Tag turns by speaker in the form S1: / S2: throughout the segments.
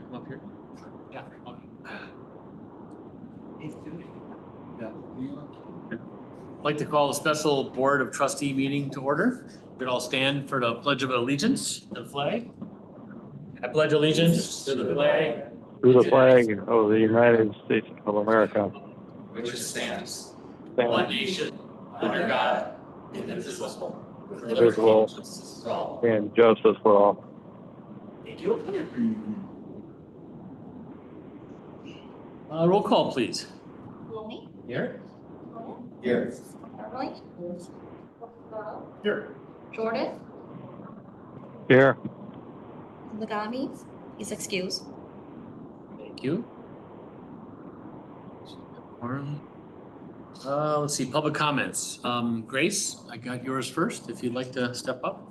S1: come up here? Yeah. Okay. I'd like to call the special Board of Trustee meeting to order. We'd all stand for the Pledge of Allegiance, the flag. I pledge allegiance to the flag.
S2: To the flag of the United States of America.
S1: Which stands one nation under God, indivisible, with liberty and justice for all.
S2: And justice for all.
S1: Thank you. Roll call, please.
S3: Maloney?
S1: Here.
S3: Malone?
S1: Here.
S3: Beverly?
S1: Here.
S3: Jordan?
S2: Here.
S3: Nagami? He's excused.
S1: Thank you. Let's see, public comments. Grace, I got yours first, if you'd like to step up.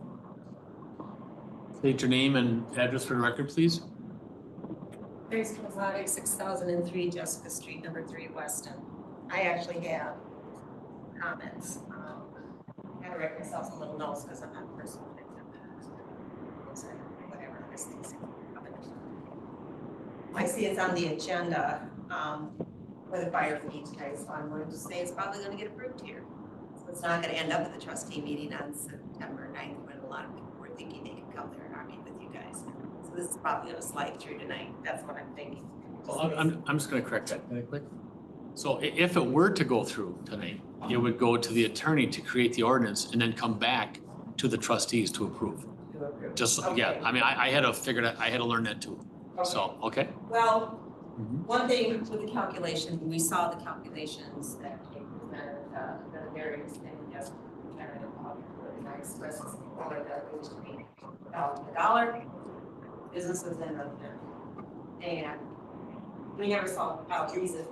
S1: State your name and address for the record, please.
S4: Grace Gonzalez, 6003 Jessica Street, number 3, Weston. I actually have comments. I had to write myself some little notes because I'm not a person who whatever. This thing's I see it's on the agenda for the fire fee tonight, so I'm going to say it's probably going to get approved here. So it's not going to end up at the trustee meeting on September 9th when a lot of people were thinking they could come there and argue with you guys. So this is probably going to slide through tonight. That's what I'm thinking.
S1: Well, I'm just going to correct that really quick. So if it were to go through tonight, it would go to the attorney to create the ordinance and then come back to the trustees to approve. Just,
S4: Okay.
S1: yeah, I mean, I had to figure that, I had to learn that too.
S4: Okay.
S1: So, okay.
S4: Well, one thing with the calculation, we saw the calculations that came presented, the various things, yes, presented about really nice expresses before that it was $8 a dollar, businesses and and we never saw a reason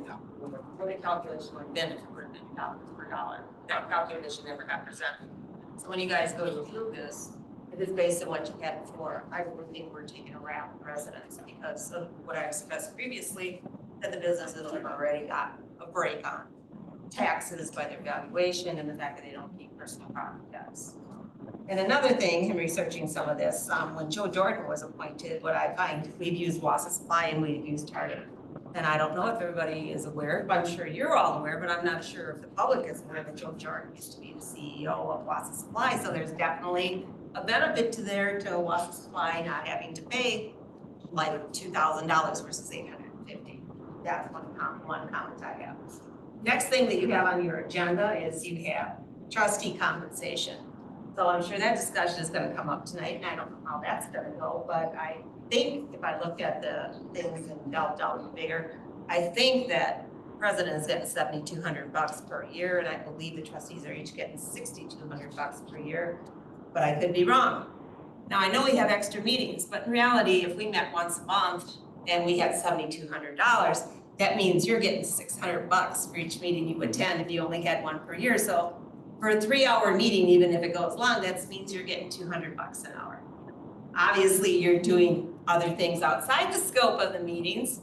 S4: for the calculation would benefit for $50 per dollar. That calculation never got presented. So when you guys go to approve this, it is based on what you had before. I really think we're taking a rap with residents because of what I expressed previously, that the businesses have already got a break on taxes by their valuation and the fact that they don't keep personal property tax. And another thing in researching some of this, when Joe Jordan was appointed, what I find, we've used Wassa Supply and we've used Target. And I don't know if everybody is aware, but I'm sure you're all aware, but I'm not sure if the public is aware that Joe Jordan used to be the CEO of Wassa Supply. So there's definitely a benefit to Wassa Supply not having to pay like $2,000 versus $850. That's one comment I have. Next thing that you have on your agenda is you have trustee compensation. So I'm sure that discussion is going to come up tonight, and I don't know how that's going to go, but I think if I look at the things and delve down bigger, I think that president is getting $7,200 per year, and I believe the trustees are each getting $6,200 per year. But I could be wrong. Now, I know we have extra meetings, but in reality, if we met once a month and we had $7,200, that means you're getting $600 for each meeting you attend if you only had one per year. So for a 3-hour meeting, even if it goes long, that means you're getting $200 an hour. Obviously, you're doing other things outside the scope of the meetings,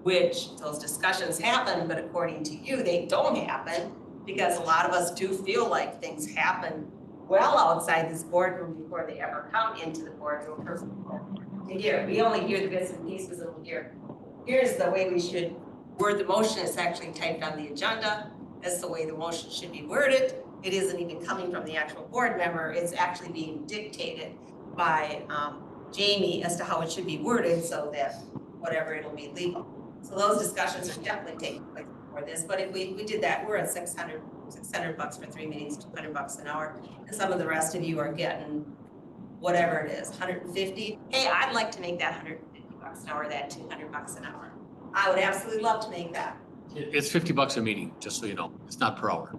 S4: which those discussions happen, but according to you, they don't happen because a lot of us do feel like things happen well outside this boardroom before they ever come into the boardroom to hear. We only hear the bits and pieces and here's the way we should word the motion. It's actually typed on the agenda. That's the way the motion should be worded. It isn't even coming from the actual board member. It's actually being dictated by Jamie as to how it should be worded so that whatever it'll be legal. So those discussions are definitely taking place before this, but if we did that, we're at $600 for 3 meetings, $200 an hour. And some of the rest of you are getting whatever it is, 150. Hey, I'd like to make that $150 an hour, that $200 an hour. I would absolutely love to make that.
S1: It's $50 a meeting, just so you know. It's not per hour.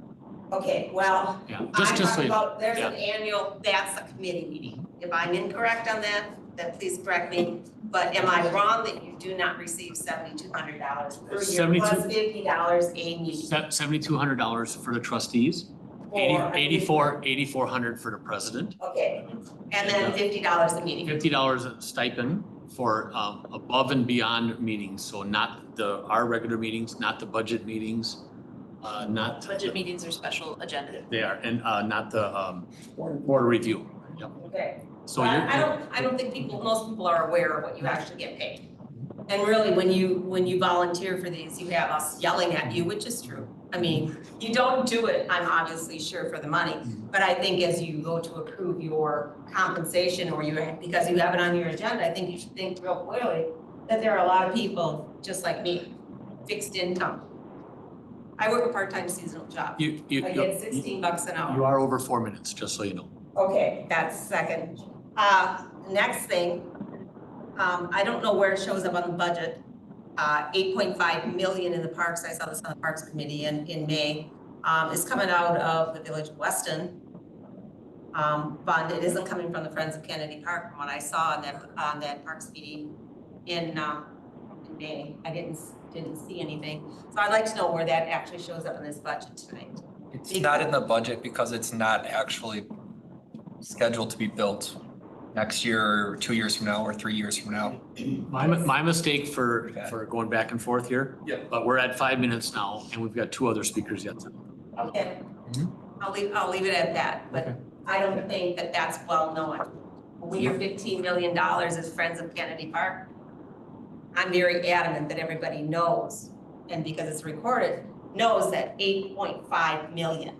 S4: Okay, well,
S1: Yeah,
S4: I'm
S1: just so
S4: talking
S1: you know.
S4: about, there's an annual, that's a committee meeting. If I'm incorrect on that, then please correct me. But am I wrong that you do not receive $7,200 per year plus $50 a meeting?
S1: $7,200 for the trustees,
S4: Or-
S1: $8,400 for the president,
S4: Okay, and then $50 a meeting.
S1: $50 a stipend for above and beyond meetings. So not our regular meetings, not the budget meetings, not.
S5: Budget meetings are special agenda.
S1: They are, and not the board review. Yep.
S4: Okay.
S1: So
S4: But
S1: you're.
S4: I don't think most people are aware of what you actually get paid. And really, when you volunteer for these, you have us yelling at you, which is true. I mean, you don't do it, I'm obviously sure, for the money, but I think as you go to approve your compensation or because you have it on your agenda, I think you should think real clearly that there are a lot of people just like me, fixed income. I work a part-time seasonal job. I get $16 an hour.
S1: You are over 4 minutes, just so you know.
S4: Okay, that's second. Next thing, I don't know where it shows up on the budget. 8.5 million in the parks, I saw this on the Parks Committee in May, is coming out of the Village of Weston fund. It isn't coming from the Friends of Kennedy Park from what I saw on that Parks meeting in May. I didn't see anything. So I'd like to know where that actually shows up in this budget tonight.
S6: It's not in the budget because it's not actually scheduled to be built next year, or 2 years from now, or 3 years from now.
S1: My mistake for going back and forth here.
S6: Yeah.
S1: But we're at 5 minutes now and we've got 2 other speakers yet.
S4: Okay,
S1: Mhm.
S4: I'll leave it at that, but
S1: Okay.
S4: I don't think that that's well known. We are $15 million as Friends of Kennedy Park. I'm very adamant that everybody knows, and because it's recorded, knows that 8.5 million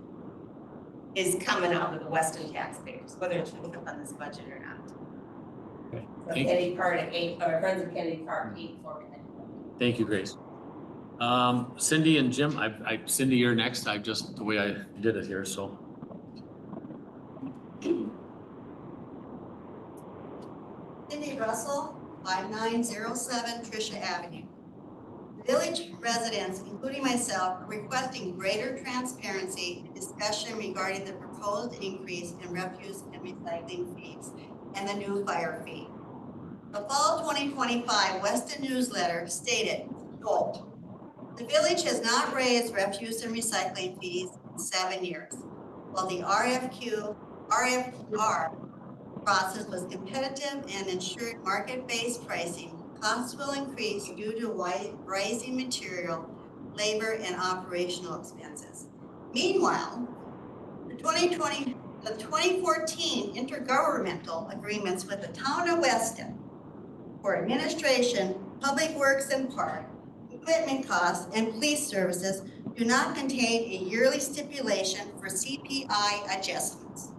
S4: is coming out of the Weston taxpayers, whether it shows up on this budget or not.
S1: Okay.
S4: So Kennedy Park at Friends of Kennedy Park, 8.4 million.
S1: Thank you, Grace. Cindy and Jim, Cindy, you're next. The way I did it here, so.
S7: Cindy Russell, 5907 Tricia Avenue. The village residents, including myself, are requesting greater transparency and discussion regarding the proposed increase in refuse and recycling fees and the new fire fee. The fall 2025 Weston newsletter stated, quote, "The village has not raised refuse and recycling fees in 7 years. While the RFR process was competitive and ensured market-based pricing, costs will increase due to rising material, labor, and operational expenses. Meanwhile, the 2014 intergovernmental agreements with the town of Weston for administration, public works and park, equipment costs, and police services do not contain a yearly stipulation for CPI adjustments,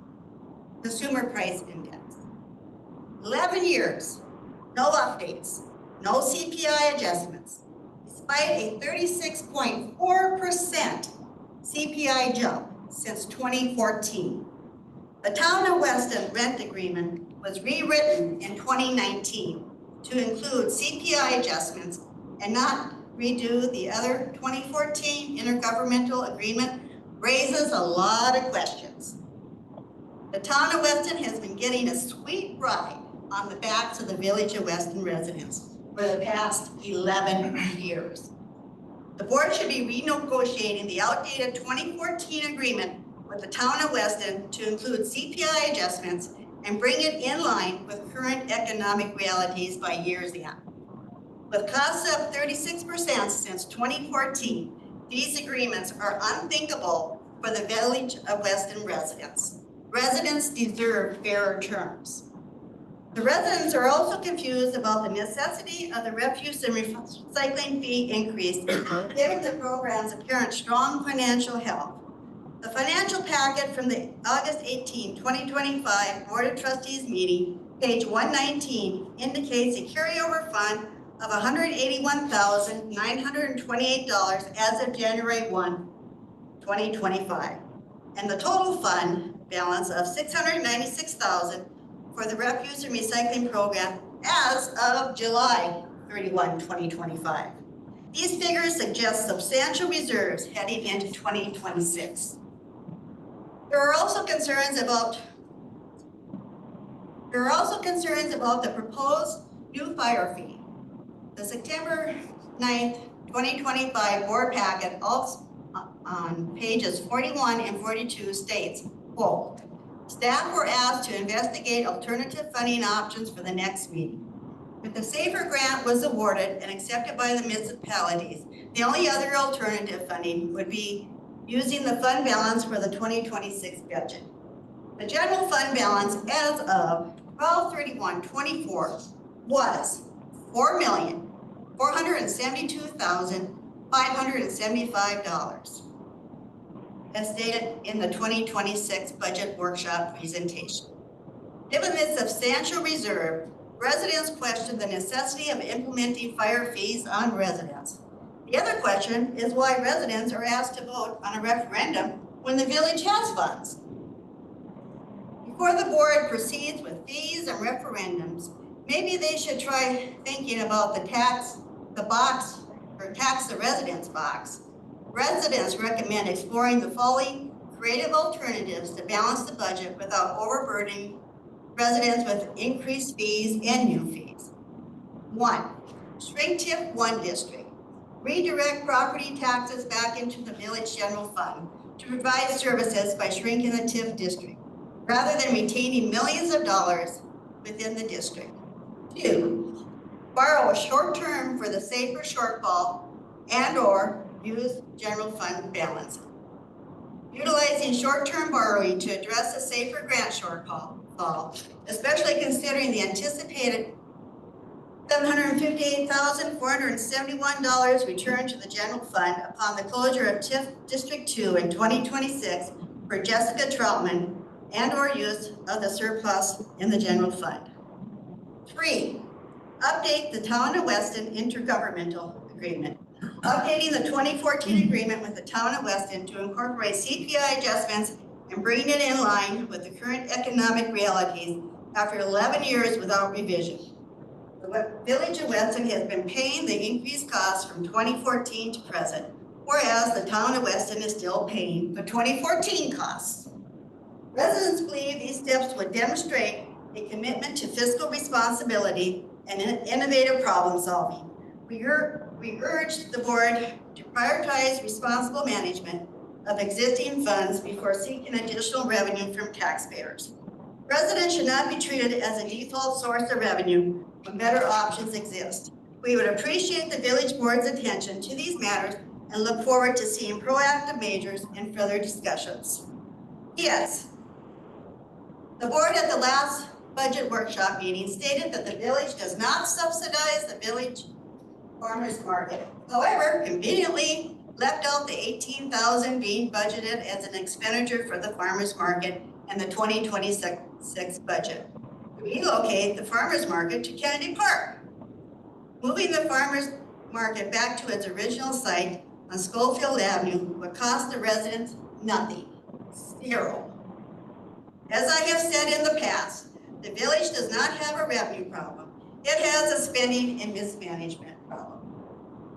S7: Consumer Price Index. 11 years, no updates, no CPI adjustments, despite a 36.4% CPI jump since 2014. The town of Weston rent agreement was rewritten in 2019 to include CPI adjustments and not redo the other 2014 intergovernmental agreement raises a lot of questions. The town of Weston has been getting a sweet ride on the backs of the Village of Weston residents for the past 11 years. The board should be renegotiating the outdated 2014 agreement with the town of Weston to include CPI adjustments and bring it in line with current economic realities by year's end. With costs up 36% since 2014, these agreements are unthinkable for the Village of Weston residents. Residents deserve fairer terms. The residents are also confused about the necessity of the refuse and recycling fee increase given the program's apparent strong financial health. The financial packet from the August 18, 2025 Board of Trustees meeting, page 119, indicates a carryover fund of $181,928 as of January 1, 2025, and the total fund balance of $696,000 for the refuse and recycling program as of July 31, 2025. These figures suggest substantial reserves heading into 2026. There are also concerns about the proposed new fire fee. The September 9th, 2025 board packet also on pages 41 and 42 states, quote, "Staff were asked to investigate alternative funding options for the next meeting. If the SAFER grant was awarded and accepted by the municipalities, the only other alternative funding would be using the fund balance for the 2026 budget. The general fund balance as of 12/31/24 was $4,000,000 $472,575, as stated in the 2026 budget workshop presentation. Given this substantial reserve, residents question the necessity of implementing fire fees on residents. The other question is why residents are asked to vote on a referendum when the village has funds. Before the board proceeds with fees and referendums, maybe they should try thinking about the tax the residents box. Residents recommend exploring the following creative alternatives to balance the budget without overburdening residents with increased fees and new fees. 1, shrink TIF 1 district. Redirect property taxes back into the village general fund to provide services by shrinking the TIF district, rather than retaining millions of dollars within the district. 2, borrow a short term for the safer shortfall and/or use general fund balance. Utilizing short-term borrowing to address a safer grant shortfall, especially considering the anticipated $758,471 returned to the general fund upon the closure of TIF District 2 in 2026 for Jessica Troutman and/or use of the surplus in the general fund. 3, update the Town of Weston intergovernmental agreement. Updating the 2014 agreement with the Town of Weston to incorporate CPI adjustments and bring it in line with the current economic realities after 11 years without revision. The Village of Weston has been paying the increased costs from 2014 to present, whereas the Town of Weston is still paying the 2014 costs. Residents believe these steps would demonstrate a commitment to fiscal responsibility and innovative problem solving. We urge the board to prioritize responsible management of existing funds before seeking additional revenue from taxpayers. Residents should not be treated as a default source of revenue when better options exist. We would appreciate the village board's attention to these matters and look forward to seeing proactive measures and further discussions. Yes, the board at the last budget workshop meeting stated that the village does not subsidize the village farmers market. However, conveniently left out the $18,000 being budgeted as an expenditure for the farmers market in the 2026 budget. Relocate the farmers market to Kennedy Park. Moving the farmers market back to its original site on Schofield Avenue would cost the residents nothing, zero. As I have said in the past, the village does not have a revenue problem. It has a spending and mismanagement problem.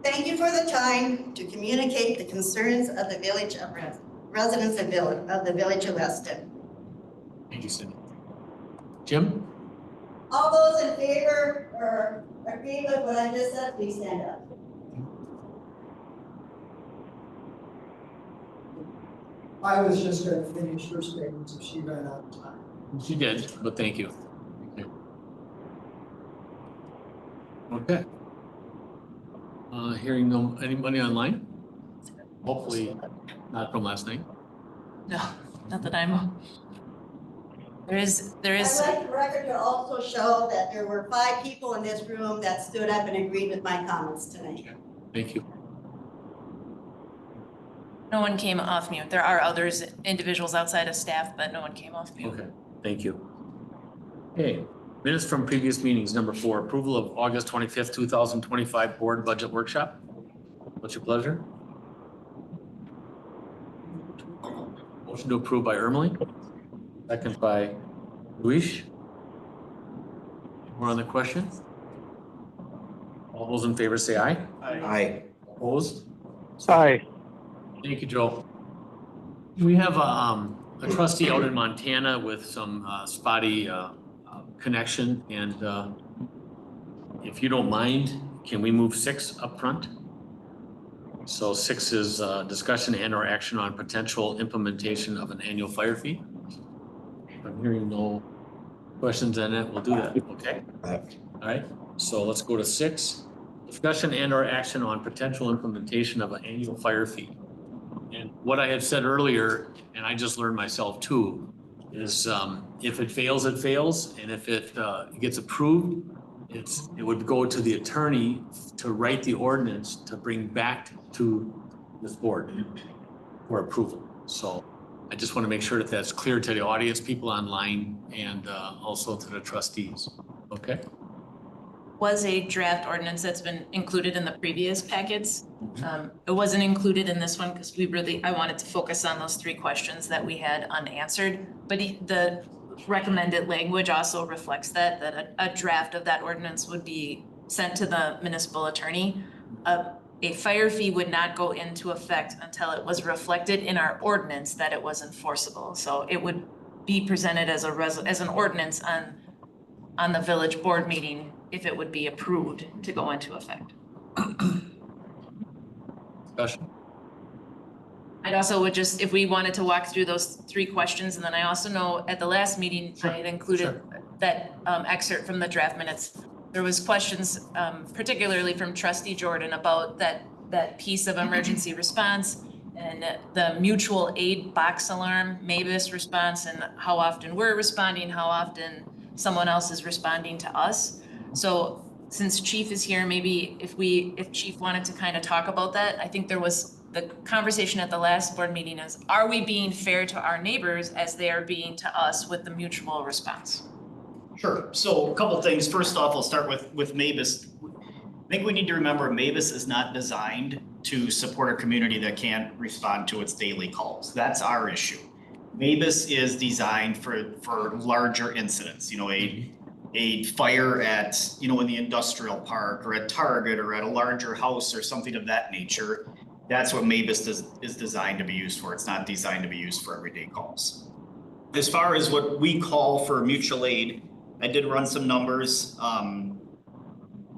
S7: Thank you for the time to communicate the concerns of the village of residents of the village of Weston.
S1: Thank you, Cindy. Jim?
S7: All those in favor or agree with what I just said, please stand up.
S8: I was just going to finish her statements if she ran out of time.
S1: She did, but thank you. Okay. Hearing anybody online? Hopefully not from last night.
S5: No, not that I'm. There is,
S7: I'd like the record to also show that there were 5 people in this room that stood up and agreed with my comments tonight.
S1: Thank you.
S5: no one came off mute. There are others, individuals outside of staff, but no one came off mute.
S1: Okay, thank you. Okay, minutes from previous meetings. Number 4, approval of August 25th, 2025 board budget workshop. What's your pleasure? Motion to approve by Ermeling, second by Luis. More on the question? All those in favor say aye.
S9: Aye.
S1: Opposed?
S2: Aye.
S1: Thank you, Joe. We have a trustee out in Montana with some spotty connection, and if you don't mind, can we move 6 up front? So 6 is discussion and or action on potential implementation of an annual fire fee. If I'm hearing no questions on that, we'll do that, okay? All right, so let's go to 6. Discussion and or action on potential implementation of an annual fire fee. And what I had said earlier, and I just learned myself too, is if it fails, it fails. And if it gets approved it would go to the attorney to write the ordinance to bring back to this board for approval. So I just want to make sure that that's clear to the audience, people online, and also to the trustees. Okay?
S5: Was a draft ordinance that's been included in the previous packets. It wasn't included in this one because I wanted to focus on those 3 questions that we had unanswered. But the recommended language also reflects that a draft of that ordinance would be sent to the municipal attorney. A fire fee would not go into effect until it was reflected in our ordinance that it was enforceable. So it would be presented as an ordinance on the village board meeting if it would be approved to go into effect.
S1: Discussion.
S5: I'd also would just, if we wanted to walk through those 3 questions, and then I also know at the last meeting, I had included that excerpt from the draft minutes. There was questions, particularly from Trustee Jordan about that piece of emergency response and the mutual aid box alarm, MABUS response, and how often we're responding, how often someone else is responding to us. So since Chief is here, maybe if Chief wanted to kind of talk about that, I think there was the conversation at the last board meeting is, are we being fair to our neighbors as they are being to us with the mutual response?
S9: Sure. So a couple of things. First off, I'll start with MABUS. I think we need to remember MABUS is not designed to support a community that can't respond to its daily calls. That's our issue. MABUS is designed for larger incidents, a fire at, in the industrial park or at Target or at a larger house or something of that nature. That's what MABUS is designed to be used for. It's not designed to be used for everyday calls. As far as what we call for mutual aid, I did run some numbers.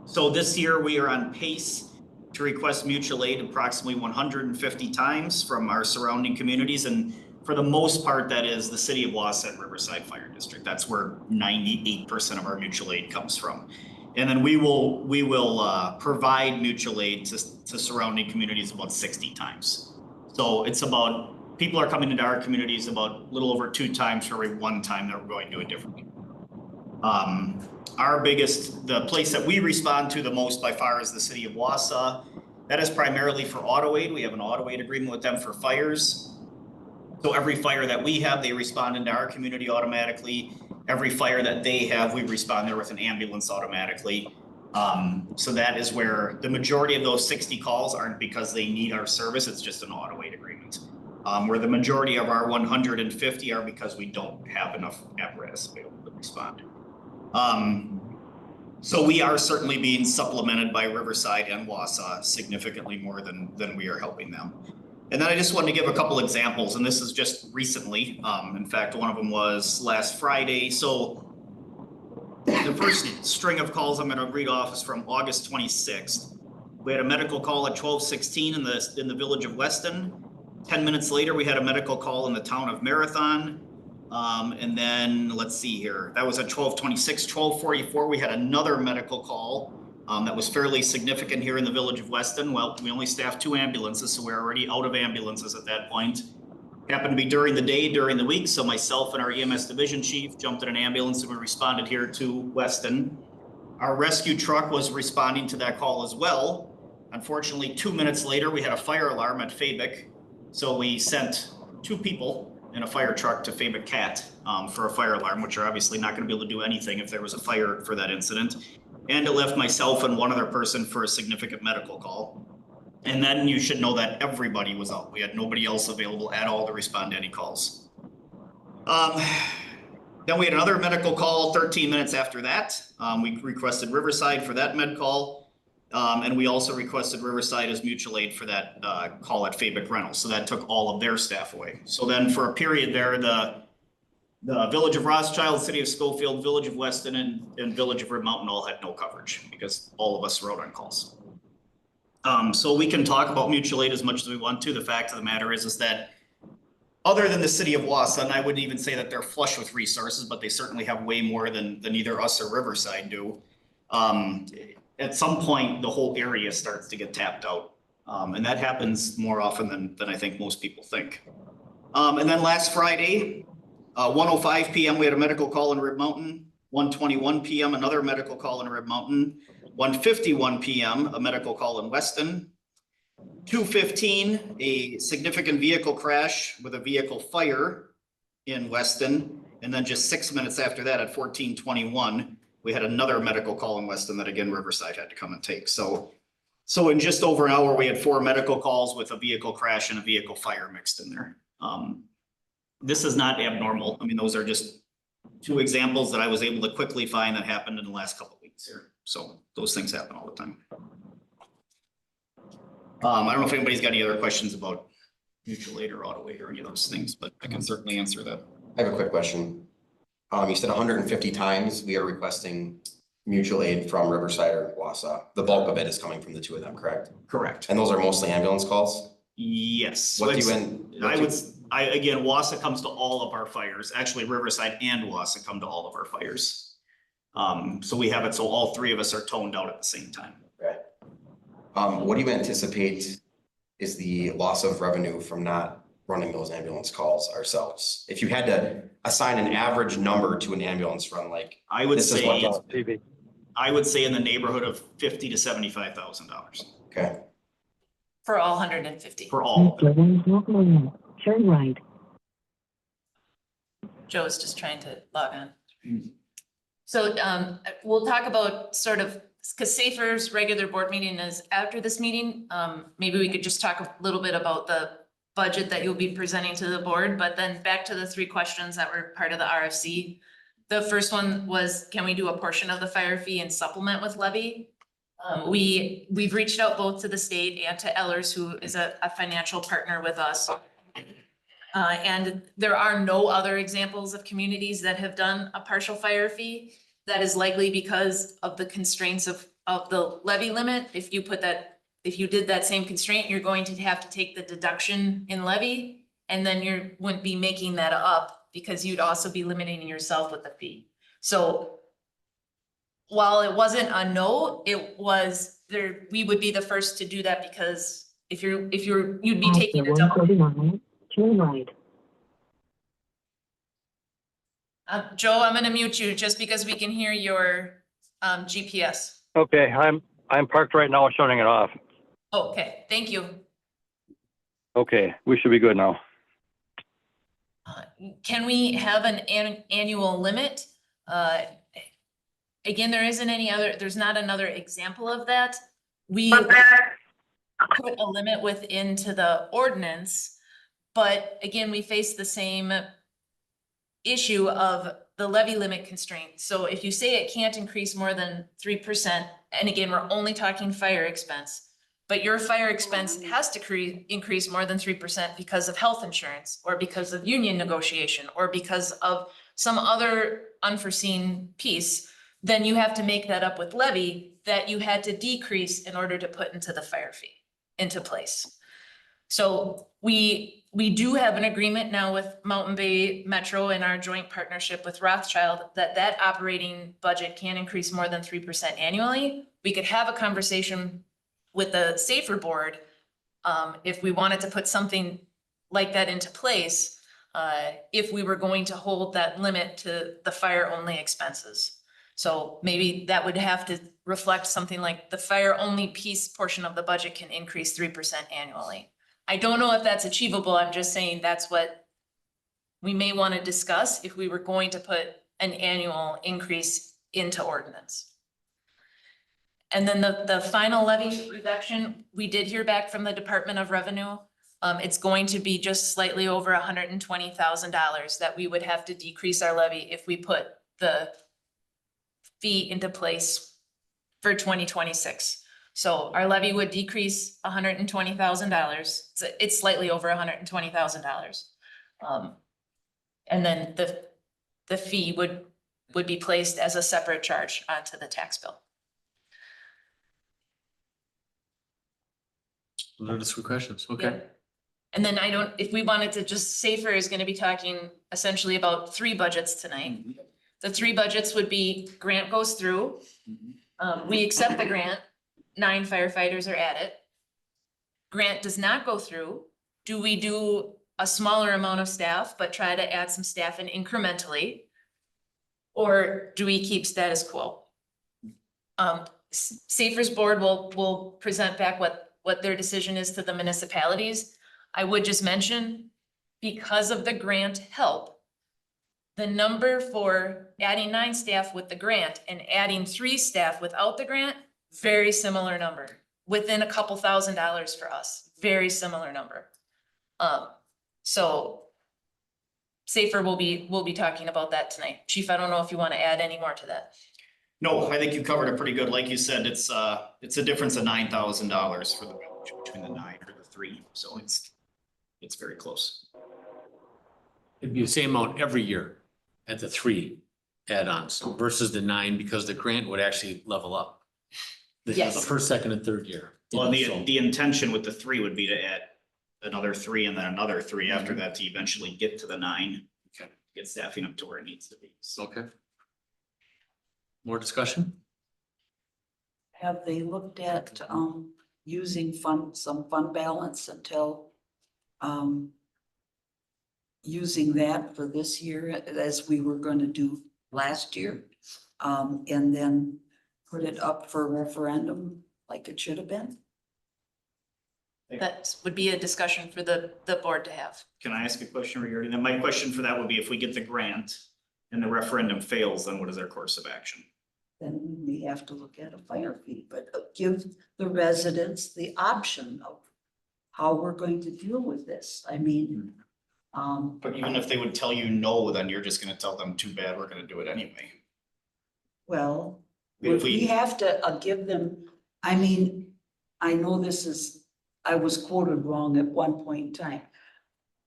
S9: So this year we are on pace to request mutual aid approximately 150 times from our surrounding communities. And for the most part, that is the city of Weston and Riverside Fire District. That's where 98% of our mutual aid comes from. And then we will provide mutual aid to surrounding communities about 60 times. So it's about, people are coming into our communities about a little over 2 times for every 1 time that we're going to a different community. The place that we respond to the most by far is the city of Wausau. That is primarily for auto aid. We have an auto aid agreement with them for fires. So every fire that we have, they respond into our community automatically. Every fire that they have, we respond there with an ambulance automatically. So that is where the majority of those 60 calls aren't because they need our service. It's just an auto aid agreement. Where the majority of our 150 are because we don't have enough apparatus available to respond. So we are certainly being supplemented by Riverside and Wausau significantly more than we are helping them. And then I just wanted to give a couple examples, and this is just recently. In fact, one of them was last Friday. So the first string of calls I'm going to read off is from August 26th. We had a medical call at 12:16 in the village of Weston. 10 minutes later, we had a medical call in the town of Marathon. And then let's see here, that was at 12:26, 12:44, we had another medical call that was fairly significant here in the village of Weston. Well, we only staffed 2 ambulances, so we're already out of ambulances at that point. Happened to be during the day, during the week, so myself and our EMS division chief jumped in an ambulance and we responded here to Weston. Our rescue truck was responding to that call as well. Unfortunately, 2 minutes later, we had a fire alarm at Fabic. So we sent 2 people in a fire truck to Fabic Cat for a fire alarm, which are obviously not going to be able to do anything if there was a fire for that incident. And it left myself and one other person for a significant medical call. And then you should know that everybody was out. We had nobody else available at all to respond to any calls. Then we had another medical call 13 minutes after that. We requested Riverside for that med call. And we also requested Riverside as mutual aid for that call at Fabic Reynolds. So that took all of their staff away. So then for a period there, the village of Rothschild, city of Schofield, village of Weston, and village of Red Mountain all had no coverage because all of us were out on calls. So we can talk about mutual aid as much as we want to. The fact of the matter is that other than the city of Wausau, and I wouldn't even say that they're flush with resources, but they certainly have way more than either us or Riverside do. At some point, the whole area starts to get tapped out. And that happens more often than I think most people think. And then last Friday, 1:05 p.m., we had a medical call in Rib Mountain. 1:21 PM, another medical call in Red Mountain. 1:51 PM, a medical call in Weston. 2:15, a significant vehicle crash with a vehicle fire in Weston. And then just 6 minutes after that, at 14:21, we had another medical call in Weston that again Riverside had to come and take. So in just over an hour, we had 4 medical calls with a vehicle crash and a vehicle fire mixed in there. This is not abnormal. I mean, those are just 2 examples that I was able to quickly find that happened in the last couple of weeks here. So those things happen all the time. I don't know if anybody's got any other questions about mutual aid or auto aid or any of those things, but I can certainly answer that.
S10: I have a quick question. You said 150 times we are requesting mutual aid from Riverside or Wausau. The bulk of it is coming from the 2 of them, correct?
S9: Correct.
S10: And those are mostly ambulance calls?
S9: Yes.
S10: What do
S9: So
S10: you
S9: again, Wausau comes to all of our fires. Actually, Riverside and Wausau come to all of our fires. So we have it, so all 3 of us are toned out at the same time.
S10: Okay. What do you anticipate is the loss of revenue from not running those ambulance calls ourselves? If you had to assign an average number to an ambulance run, like
S9: I would
S10: this is what
S9: say,
S10: the-
S9: I would say in the neighborhood of $50,000 to $75,000
S10: Okay.
S5: For all 150.
S9: for all.
S11: Turn right.
S5: Joe's just trying to log on. So we'll talk about sort of, because Safer's regular board meeting is after this meeting. Maybe we could just talk a little bit about the budget that you'll be presenting to the board, but then back to the 3 questions that were part of the RFC. The first one was, can we do a portion of the fire fee and supplement with levy? We've reached out both to the state and to Ellers, who is a financial partner with us. And there are no other examples of communities that have done a partial fire fee. That is likely because of the constraints of the levy limit. If you did that same constraint, you're going to have to take the deduction in levy, and then you wouldn't be making that up because you'd also be limiting yourself with the fee. So while it wasn't a no, it was there, we would be the first to do that because you'd be taking a double.
S11: Turn right.
S5: Joe, I'm gonna mute you just because we can hear your GPS.
S2: Okay, I'm parked right now, shutting it off.
S5: Okay, thank you.
S2: Okay, we should be good now.
S5: Can we have an annual limit? Again, there's not another example of that. We put a limit into the ordinance, but again, we face the same issue of the levy limit constraint. So if you say it can't increase more than 3%, and again, we're only talking fire expense, but your fire expense has to increase more than 3% because of health insurance, or because of union negotiation, or because of some other unforeseen piece, then you have to make that up with levy that you had to decrease in order to put into the fire fee into place. So we do have an agreement now with Mountain Bay Metro in our joint partnership with Rothschild that operating budget can increase more than 3% annually. We could have a conversation with the Safer board if we wanted to put something like that into place, if we were going to hold that limit to the fire only expenses. So maybe that would have to reflect something like the fire only piece portion of the budget can increase 3% annually. I don't know if that's achievable. I'm just saying that's what we may want to discuss if we were going to put an annual increase into ordinance. And then the final levy reduction, we did hear back from the Department of Revenue. It's going to be just slightly over $120,000 that we would have to decrease our levy if we put the fee into place for 2026. So our levy would decrease $120,000. It's slightly over $120,000. And then the fee would be placed as a separate charge onto the tax bill.
S1: Those are the 3 questions, okay.
S5: Yeah. And then if we wanted to just, Safer is gonna be talking essentially about 3 budgets tonight. The 3 budgets would be grant goes through. We accept the grant, 9 firefighters are at it. Grant does not go through. Do we do a smaller amount of staff, but try to add some staff in incrementally? Or do we keep status quo? Safer's board will present back what their decision is to the municipalities. I would just mention, because of the grant help, the number for adding 9 staff with the grant and adding 3 staff without the grant, very similar number, within a couple $1,000s for us, very similar number. So Safer will be talking about that tonight. Chief, I don't know if you want to add any more to that.
S9: No, I think you covered it pretty good. Like you said, it's a difference of $9,000 for the village between the 9 or the 3, so it's very close.
S1: It'd be the same amount every year at the 3 add-ons versus the 9, because the grant would actually level up. The
S5: Yes.
S1: first, second, and third year.
S9: Well,
S1: So-
S9: the intention with the 3 would be to add another 3 and then another 3 after that to eventually get to the 9.
S1: Okay.
S9: Get staffing up to where it needs to be. So
S1: Okay. More discussion?
S12: Have they looked at using some fund balance until using that for this year as we were going to do last year? And then put it up for referendum like it should have been?
S5: That would be a discussion for the board to have.
S9: can I ask a question regarding that? My question for that would be if we get the grant and the referendum fails, then what is our course of action?
S12: Then we have to look at a fire fee, but give the residents the option of how we're going to deal with this. I mean,
S9: But even if they would tell you no, then you're just gonna tell them, too bad, we're gonna do it anyway.
S12: well,
S9: If
S12: we
S9: we,
S12: have to give them, I mean, I know I was quoted wrong at one point in time.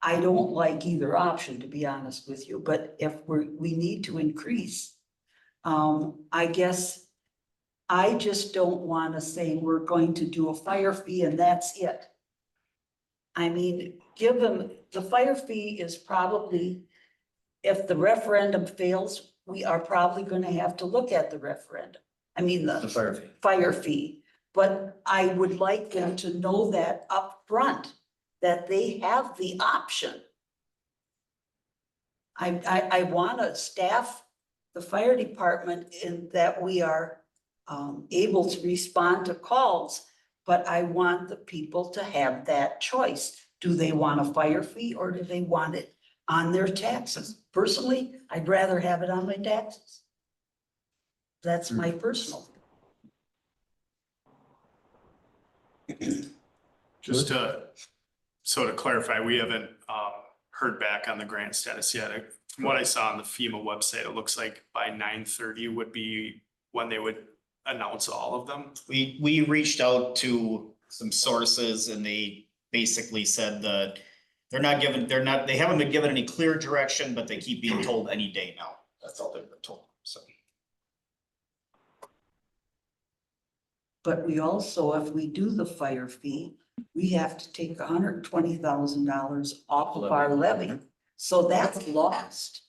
S12: I don't like either option, to be honest with you, but if we need to increase, I guess I just don't want to say we're going to do a fire fee and that's it. I mean, give them, the fire fee is probably, if the referendum fails, we are probably going to have to look at the referendum. I mean,
S1: The fire fee.
S12: fire fee, but I would like them to know that up front, that they have the option. I want to staff the fire department in that we are able to respond to calls, but I want the people to have that choice. Do they want a fire fee or do they want it on their taxes? Personally, I'd rather have it on my taxes. That's my personal.
S13: Just to clarify, we haven't heard back on the grant status yet. From what I saw on the FEMA website, it looks like by 9:30 would be when they would announce all of them.
S9: we reached out to some sources and they basically said that they haven't been given any clear direction, but they keep being told any day now. That's all they've been told, so.
S12: But we also, if we do the fire fee, we have to take $120,000 off of our levy. So that's lost.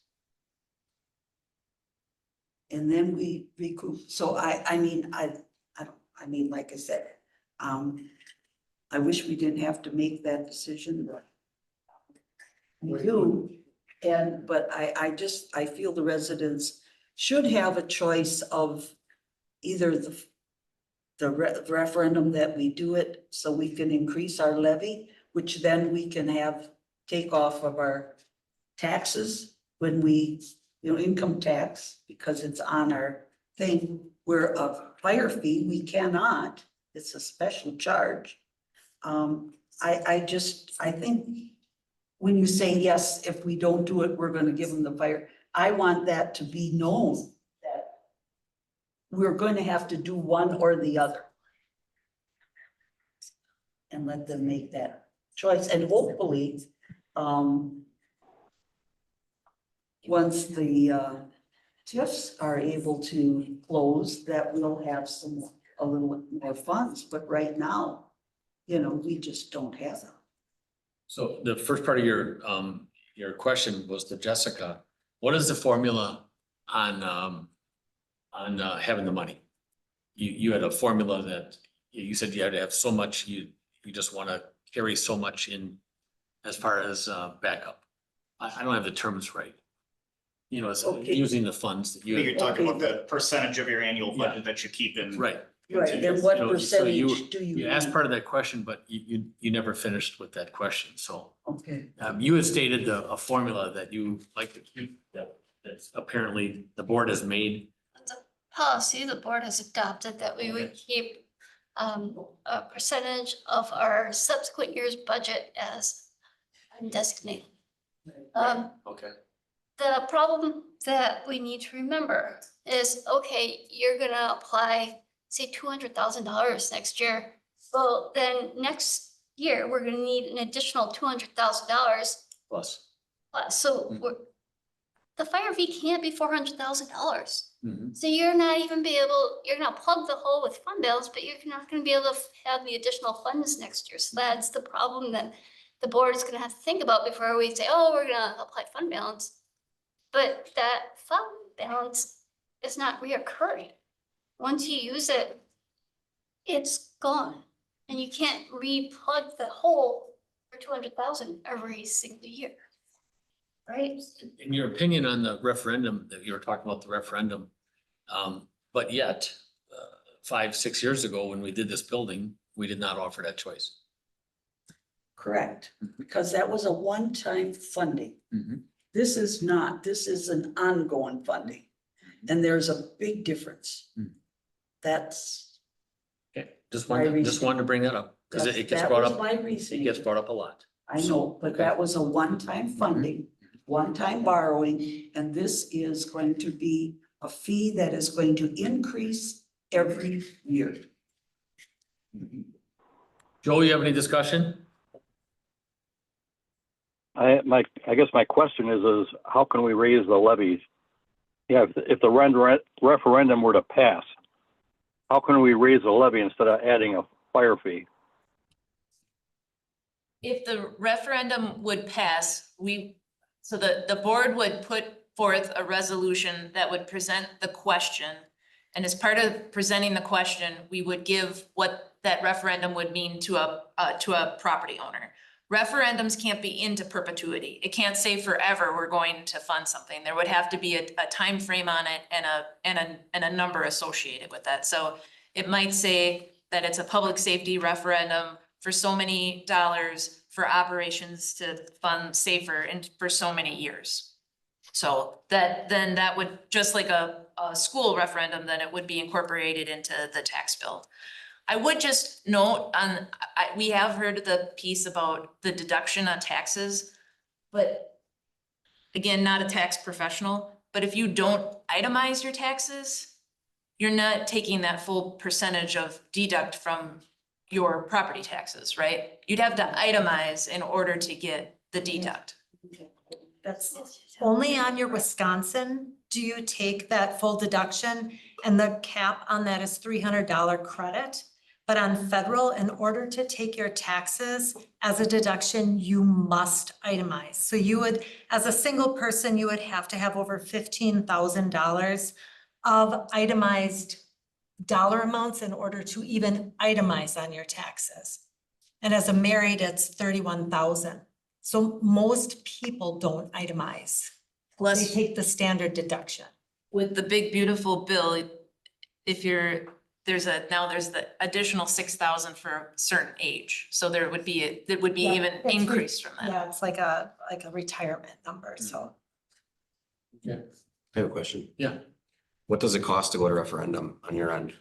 S12: And then we recoup. So I mean, like I said, I wish we didn't have to make that decision, but we do. But I feel the residents should have a choice of either the referendum that we do it so we can increase our levy, which then we can take off of our taxes when we, income tax, because it's on our thing. Where a fire fee, we cannot, it's a special charge. I think when you say, yes, if we don't do it, we're gonna give them the fire, I want that to be known that we're going to have to do one or the other. And let them make that choice, and hopefully, once the TIFs are able to close, that we'll have a little more funds, but right now, we just don't have them.
S1: So the first part of your question was to Jessica. What is the formula on having the money? You had a formula that you said you had to have so much, you just want to carry so much in as far as backup. I don't have the terms right. you know, it's
S12: Okay.
S1: using the funds that
S9: I think you're talking about
S12: Okay.
S9: the percentage of your annual budget that you keep in.
S1: Right.
S12: Right, then what
S1: You know, so
S12: percentage do you?
S1: You asked
S12: need?
S1: part of that question, but you never finished with that question, so.
S12: Okay,
S1: You had stated a formula that you like to keep, that's apparently the board has made.
S3: The policy the board has adopted that we would keep a percentage of our subsequent year's budget as undesignated.
S1: Okay.
S3: The problem that we need to remember is, okay, you're gonna apply, say, $200,000 next year. Well, then next year, we're gonna need an additional $200,000
S1: Plus.
S3: plus. So the fire fee can't be $400,000.
S1: Mhm.
S3: So you're not even you're gonna plug the hole with fund balance, but you're not gonna be able to have the additional funds next year. So that's the problem that the board is gonna have to think about before we say, oh, we're gonna apply fund balance. But that fund balance is not reoccurring. Once you use it, it's gone. And you can't re-plug the hole for 200,000 every single year. Right?
S1: In your opinion on the referendum, that you were talking about the referendum, but yet, 5, 6 years ago, when we did this building, we did not offer that choice.
S12: correct, because that was a one-time funding. This is not, this is an ongoing funding, and there's a big difference.
S1: Mhm.
S12: That's,
S1: Okay, just
S12: My
S1: wanted
S12: reasoning.
S1: to bring that up, because it gets
S12: that
S1: brought
S12: was
S1: up,
S12: my
S1: it
S12: reasoning.
S1: gets brought up a lot.
S12: I know, but that was a one-time funding, one-time borrowing, and this is going to be a fee that is going to increase every year.
S1: Joe, you have any discussion?
S2: I guess my question is how can we raise the levies? Yeah, if the referendum were to pass, how can we raise the levy instead of adding a fire fee?
S5: If the referendum would pass, so the board would put forth a resolution that would present the question. And as part of presenting the question, we would give what that referendum would mean to a property owner. Referendums can't be into perpetuity. It can't say forever we're going to fund something. There would have to be a time frame on it and a number associated with that. So it might say that it's a public safety referendum for so many dollars for operations to fund safer and for so many years. So that would, just like a school referendum, then it would be incorporated into the tax bill. I would just note we have heard the piece about the deduction on taxes, but again, not a tax professional, but if you don't itemize your taxes, you're not taking that full percentage of deduct from your property taxes, right? You'd have to itemize in order to get the deduct.
S14: That's only on your Wisconsin, do you take that full deduction? And the cap on that is $300 credit. But on federal, in order to take your taxes as a deduction, you must itemize. So you would, as a single person, you would have to have over $15,000 of itemized dollar amounts in order to even itemize on your taxes. And as a married, it's 31,000. So most people don't itemize. They
S5: Plus,
S14: take the standard deduction.
S5: with the big beautiful bill, if there's the additional 6,000 for a certain age. So there would be
S14: Yeah,
S5: even
S14: it's
S5: increase from that.
S14: Yeah, it's like a retirement number, so.
S10: I have a question.
S1: Yeah.
S10: What does it cost to go to referendum on your end?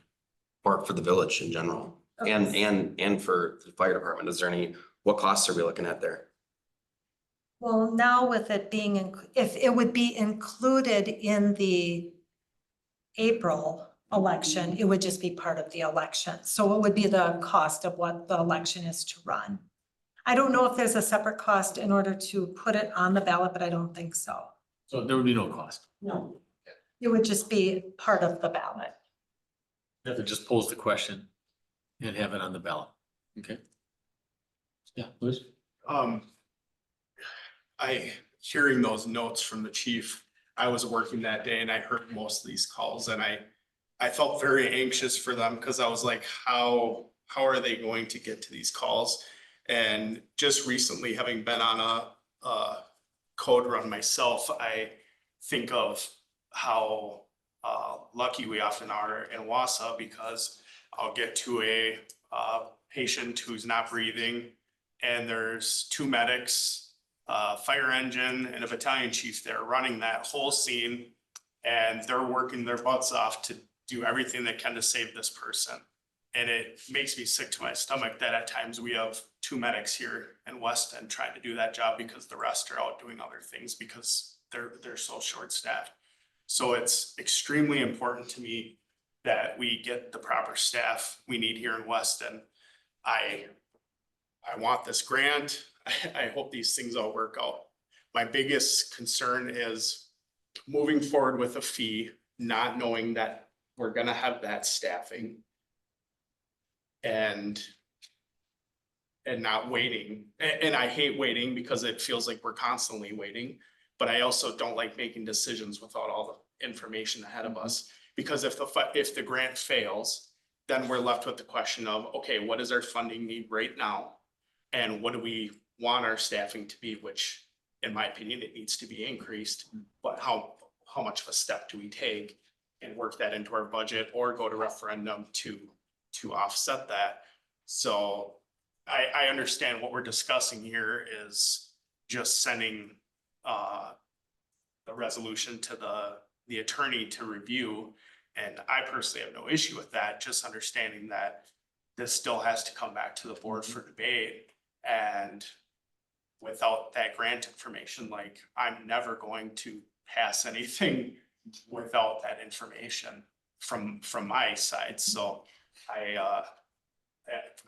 S10: Or for the village in general? And for the fire department, is there what costs are we looking at there?
S14: Well, now with it being, if it would be included in the April election, it would just be part of the election. So it would be the cost of what the election is to run. I don't know if there's a separate cost in order to put it on the ballot, but I don't think so.
S1: So there would be no cost.
S14: No. It would just be part of the ballot.
S1: You have to just pose the question and have it on the ballot. Okay. Yeah, Louis?
S13: Hearing those notes from the chief, I was working that day and I heard most of these calls and I felt very anxious for them because I was like, how are they going to get to these calls? And just recently, having been on a code run myself, think of how lucky we often are in Wausau, because I'll get to a patient who's not breathing, and there's 2 medics, fire engine, and a battalion chief there running that whole scene, and they're working their butts off to do everything they can to save this person. And it makes me sick to my stomach that at times we have 2 medics here in Weston trying to do that job because the rest are out doing other things because they're so short-staffed. So it's extremely important to me that we get the proper staff we need here in Weston. I want this grant. I hope these things all work out. My biggest concern is moving forward with a fee, not knowing that we're gonna have that staffing. And not waiting. And I hate waiting because it feels like we're constantly waiting. But I also don't like making decisions without all the information ahead of us. Because if the grant fails, then we're left with the question of, okay, what is our funding need right now? And what do we want our staffing to be, which in my opinion, it needs to be increased. But how much of a step do we take and work that into our budget or go to referendum to offset that? So I understand what we're discussing here is just sending the resolution to the attorney to review. And I personally have no issue with that, just understanding that this still has to come back to the board for debate. And without that grant information, like, I'm never going to pass anything without that information from my side. So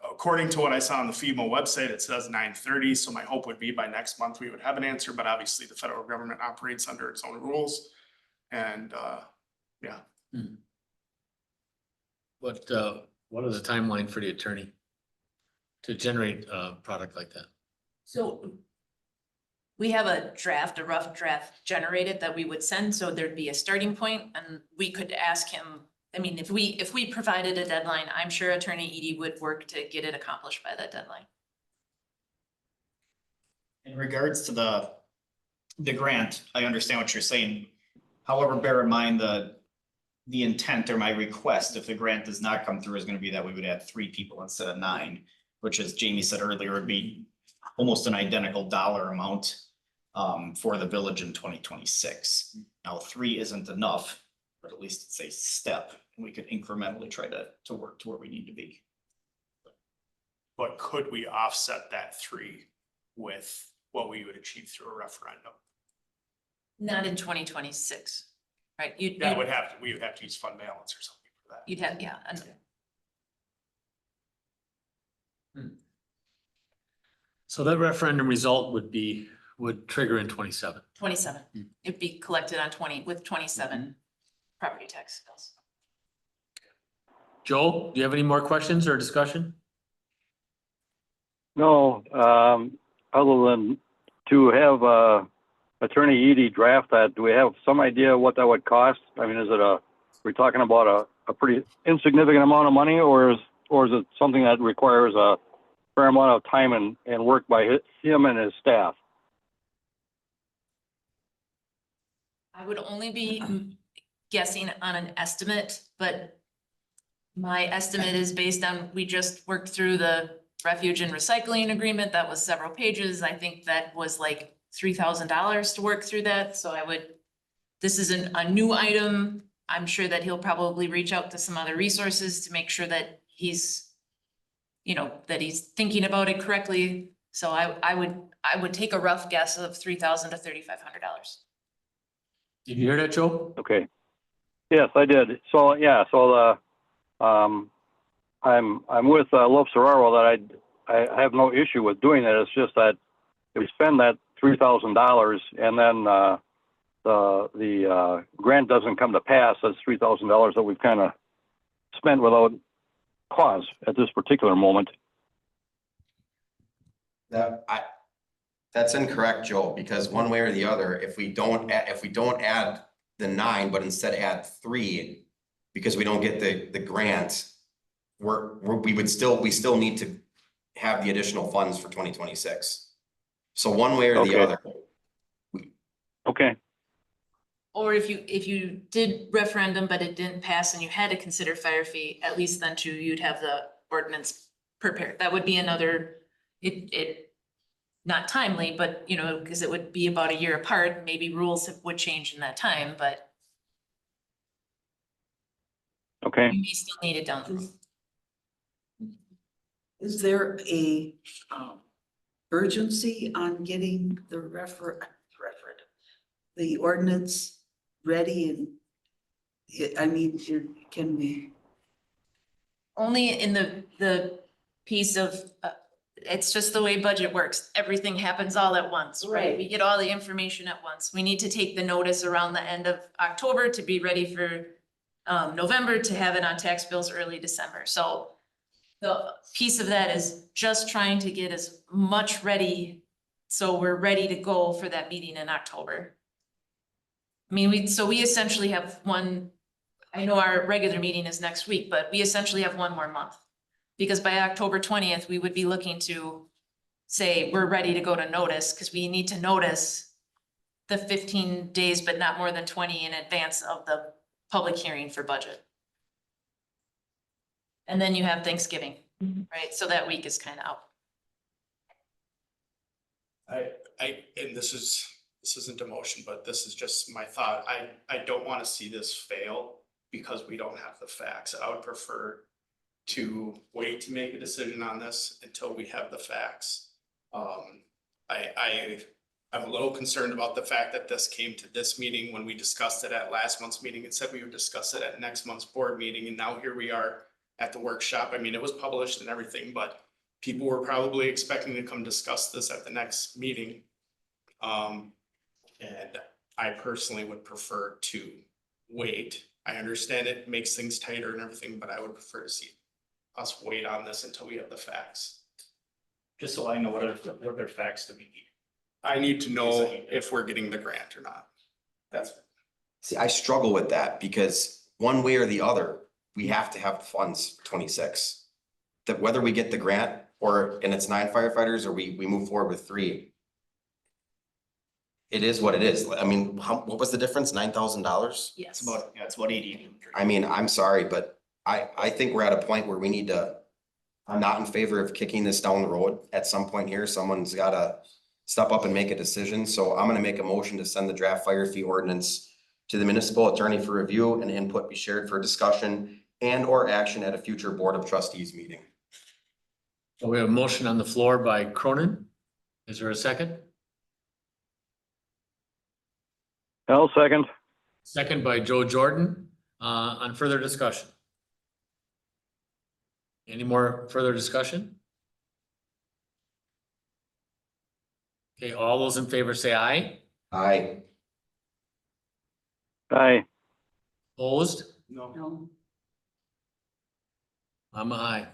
S13: according to what I saw on the FEMA website, it says 9:30. So my hope would be by next month we would have an answer, but obviously the federal government operates under its own rules. And yeah.
S1: What is the timeline for the attorney to generate a product like that?
S5: So we have a rough draft generated that we would send, so there'd be a starting point, and we could ask him. I mean, if we provided a deadline, I'm sure Attorney Edie would work to get it accomplished by that deadline.
S9: In regards to the grant, I understand what you're saying. However, bear in mind the intent or my request, if the grant does not come through, is going to be that we would add 3 people instead of 9, which, as Jamie said earlier, would be almost an identical dollar amount for the village in 2026. Now, 3 isn't enough, but at least it's a step, and we could incrementally try to work to where we need to be.
S13: But could we offset that 3 with what we would achieve through a referendum?
S5: Not in 2026, right? We would
S13: have to use fund balance or something for that.
S5: You'd have, yeah.
S1: So that referendum result would trigger in 27.
S5: 27. It'd be collected on 27 property tax bills.
S1: Joel, do you have any more questions or discussion?
S2: No, other than to have Attorney Edie draft that, do we have some idea what that would cost? I mean, we're talking about a pretty insignificant amount of money, or is it something that requires a fair amount of time and work by him and his staff?
S5: I would only be guessing on an estimate, but my estimate is based on, we just worked through the refuge and recycling agreement. That was several pages. I think that was like $3,000 to work through that. So this is a new item. I'm sure that he'll probably reach out to some other resources to make sure that he's thinking about it correctly. So I would take a rough guess of $3,000 to $3,500.
S1: Did you hear that, Joe?
S2: Okay. Yes, I did. So yeah, I'm with Loeb Serraro that I have no issue with doing that. It's just that if we spend that $3,000 and then the grant doesn't come to pass, that's $3,000 that we've kind of spent without cause at this particular moment.
S10: That's incorrect, Joe, because one way or the other, if we don't add the 9, but instead add 3, because we don't get the grant, we still need to have the additional funds for 2026. So one way or the other.
S2: Okay.
S5: Or if you did referendum, but it didn't pass and you had to consider fire fee, at least then too, you'd have the ordinance prepared. That would be another, it not timely, but you know, because it would be about a year apart, maybe rules would change in that time, but
S2: Okay,
S5: you may still need it down the road.
S12: Is there a urgency on getting the the ordinance ready and I mean, can we?
S5: Only in the piece of, it's just the way budget works. Everything happens all at once, right? We get all the information at once. We need to take the notice around the end of October to be ready for November to have it on tax bills early December. So the piece of that is just trying to get as much ready, so we're ready to go for that meeting in October. I mean, we essentially have one, I know our regular meeting is next week, but we essentially have one more month. Because by October 20th, we would be looking to say, we're ready to go to notice, because we need to notice the 15 days, but not more than 20 in advance of the public hearing for budget. And then you have Thanksgiving, right? So that week is kind of out.
S13: And this isn't a motion, but this is just my thought. I don't want to see this fail because we don't have the facts. I would prefer to wait to make a decision on this until we have the facts. I'm a little concerned about the fact that this came to this meeting when we discussed it at last month's meeting and said we would discuss it at next month's board meeting, and now here we are at the workshop. I mean, it was published and everything, but people were probably expecting to come discuss this at the next meeting. And I personally would prefer to wait. I understand it makes things tighter and everything, but I would prefer to see us wait on this until we have the facts.
S1: Just so I know what other facts do we need.
S13: I need to know if we're getting the grant or not. That's.
S10: See, I struggle with that because one way or the other, we have to have the funds for 26. That whether we get the grant and it's 9 firefighters or we move forward with 3. It is what it is. I mean, what was the difference? $9,000?
S5: Yes.
S9: It's about 80.
S10: I mean, I'm sorry, but I think we're at a point where we need to, I'm not in favor of kicking this down the road. At some point here, someone's gotta step up and make a decision. So I'm gonna make a motion to send the draft fire fee ordinance to the municipal attorney for review and input be shared for discussion and or action at a future Board of Trustees meeting.
S1: So we have a motion on the floor by Cronin. Is there a second?
S2: I'll second.
S1: Second by Joe Jordan, on further discussion. Any more further discussion? Okay, all those in favor say aye.
S10: Aye.
S2: Aye.
S1: Opposed?
S12: No.
S1: I'm aye.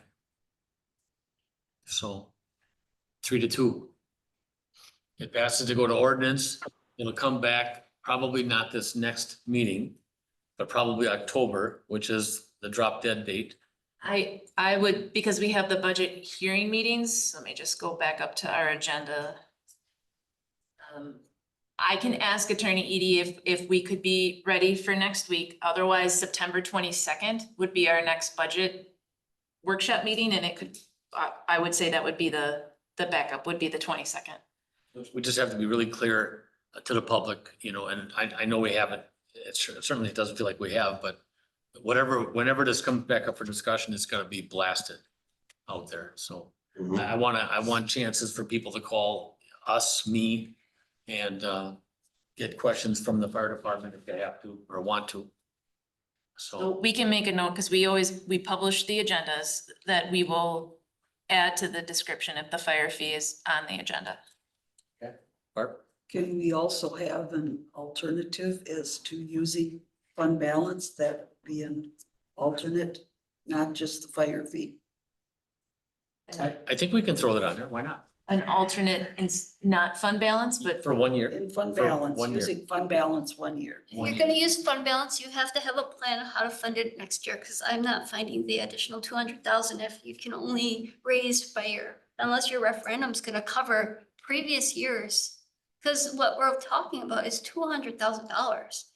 S1: So 3-2. It passes to go to ordinance. It'll come back, probably not this next meeting, but probably October, which is the drop dead date.
S5: I would, because we have the budget hearing meetings, let me just go back up to our agenda. I can ask Attorney Edie if we could be ready for next week. Otherwise, September 22nd would be our next budget workshop meeting, and it could, I would say that would be the backup would be the 22nd.
S1: We just have to be really clear to the public, you know, and I know we haven't, it certainly doesn't feel like we have, but whenever this comes back up for discussion, it's gonna be blasted out there. So I want chances for people to call us, me, and get questions from the fire department if they have to or want to.
S5: So we can make a note, because we publish the agendas that we will add to the description if the fire fee is on the agenda.
S1: Okay, Barb?
S12: Can we also have an alternative as to using fund balance, that be an alternate, not just the fire fee?
S1: I think we can throw that on there. Why not?
S5: An alternate, not fund balance, but
S1: For 1 year.
S12: In fund
S1: For
S12: balance,
S1: 1 year.
S12: using fund balance 1 year.
S3: If you're gonna use fund balance, you have to have a plan of how to fund it next year, because I'm not finding the additional 200,000 if you can only raise fire, unless your referendum's gonna cover previous years. Because what we're talking about is $200,000.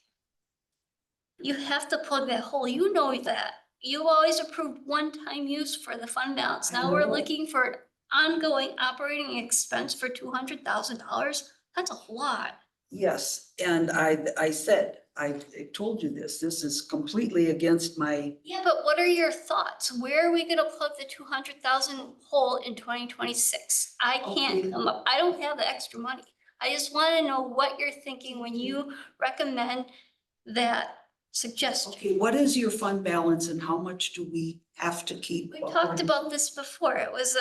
S3: You have to plug that hole. You know that. You always approved one-time use for the fund balance. Now we're
S12: know.
S3: looking for ongoing operating expense for $200,000. That's a lot.
S12: Yes, and I said, I told you this is completely against my,
S3: Yeah, but what are your thoughts? Where are we gonna plug the 200,000 hole in 2026? I can't
S12: Okay.
S3: come up, I don't have the extra money. I just wanna know what you're thinking when you recommend that suggestion.
S12: okay, what is your fund balance and how much do we have to keep?
S3: We talked about this before. It was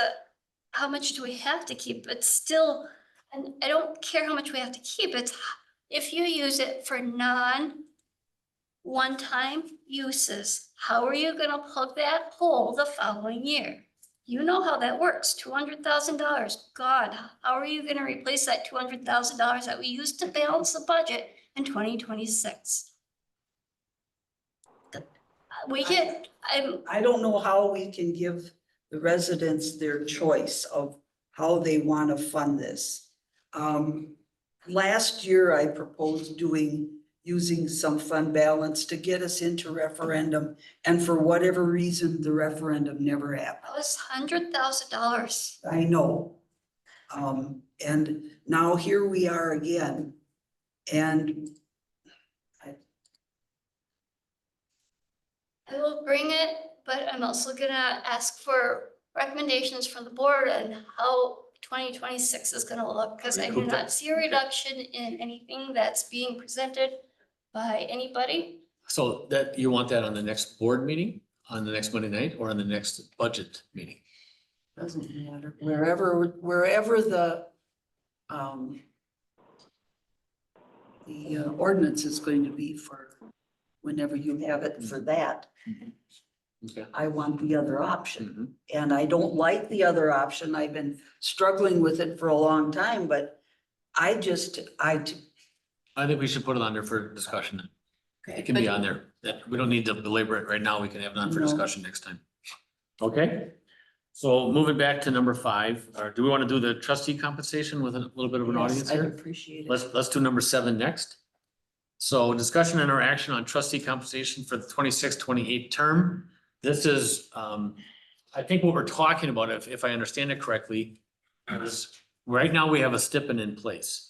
S3: how much do we have to keep? But still, and I don't care how much we have to keep. It's if you use it for one-time uses, how are you gonna plug that hole the following year? You know how that works, $200,000. God, how are you gonna replace that $200,000 that we used to balance the budget in 2026?
S12: I don't know how we can give the residents their choice of how they want to fund this. Last year I proposed using some fund balance to get us into referendum, and for whatever reason, the referendum never happened.
S3: That was $100,000.
S12: I know. And now here we are again, and
S3: I will bring it, but I'm also gonna ask for recommendations from the board on how 2026 is gonna look, because I do not see a reduction in anything that's being presented by anybody.
S1: So that, you want that on the next board meeting, on the next Monday night, or on the next budget meeting?
S12: doesn't matter, wherever the ordinance is going to be for whenever you have it for that.
S1: Okay.
S12: I want the other option,
S1: Mhm.
S12: and I don't like the other option. I've been struggling with it for a long time, but I
S1: I think we should put it on there for discussion. It can be on there. We don't need to belabor it right now. We can have it on for
S12: No.
S1: discussion next time. Okay? So moving back to number 5, or do we want to do the trustee compensation with a little bit of an audience
S12: I'd
S1: here?
S12: appreciate it.
S1: Let's do number 7 next. So discussion and or action on trustee compensation for the 26-28 term. This is, I think what we're talking about, if I understand it correctly, is right now we have a stipend in place.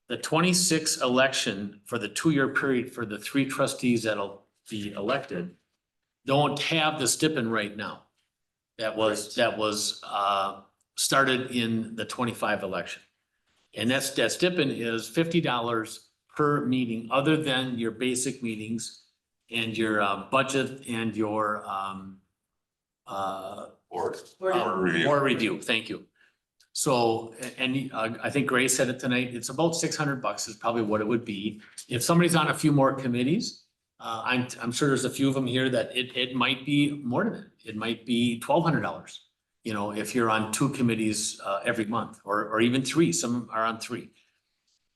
S1: The 26 election for the 2-year period for the 3 trustees that'll be elected don't have the stipend right now. That was started in the 25 election. And that stipend is $50 per meeting, other than your basic meetings and your budget and your board review. Thank you. So, and I think Grace said it tonight, it's about $600 is probably what it would be. If somebody's on a few more committees, I'm sure there's a few of them here that it might be more than it. It might be $1,200. You know, if you're on 2 committees every month, or even 3, some are on 3.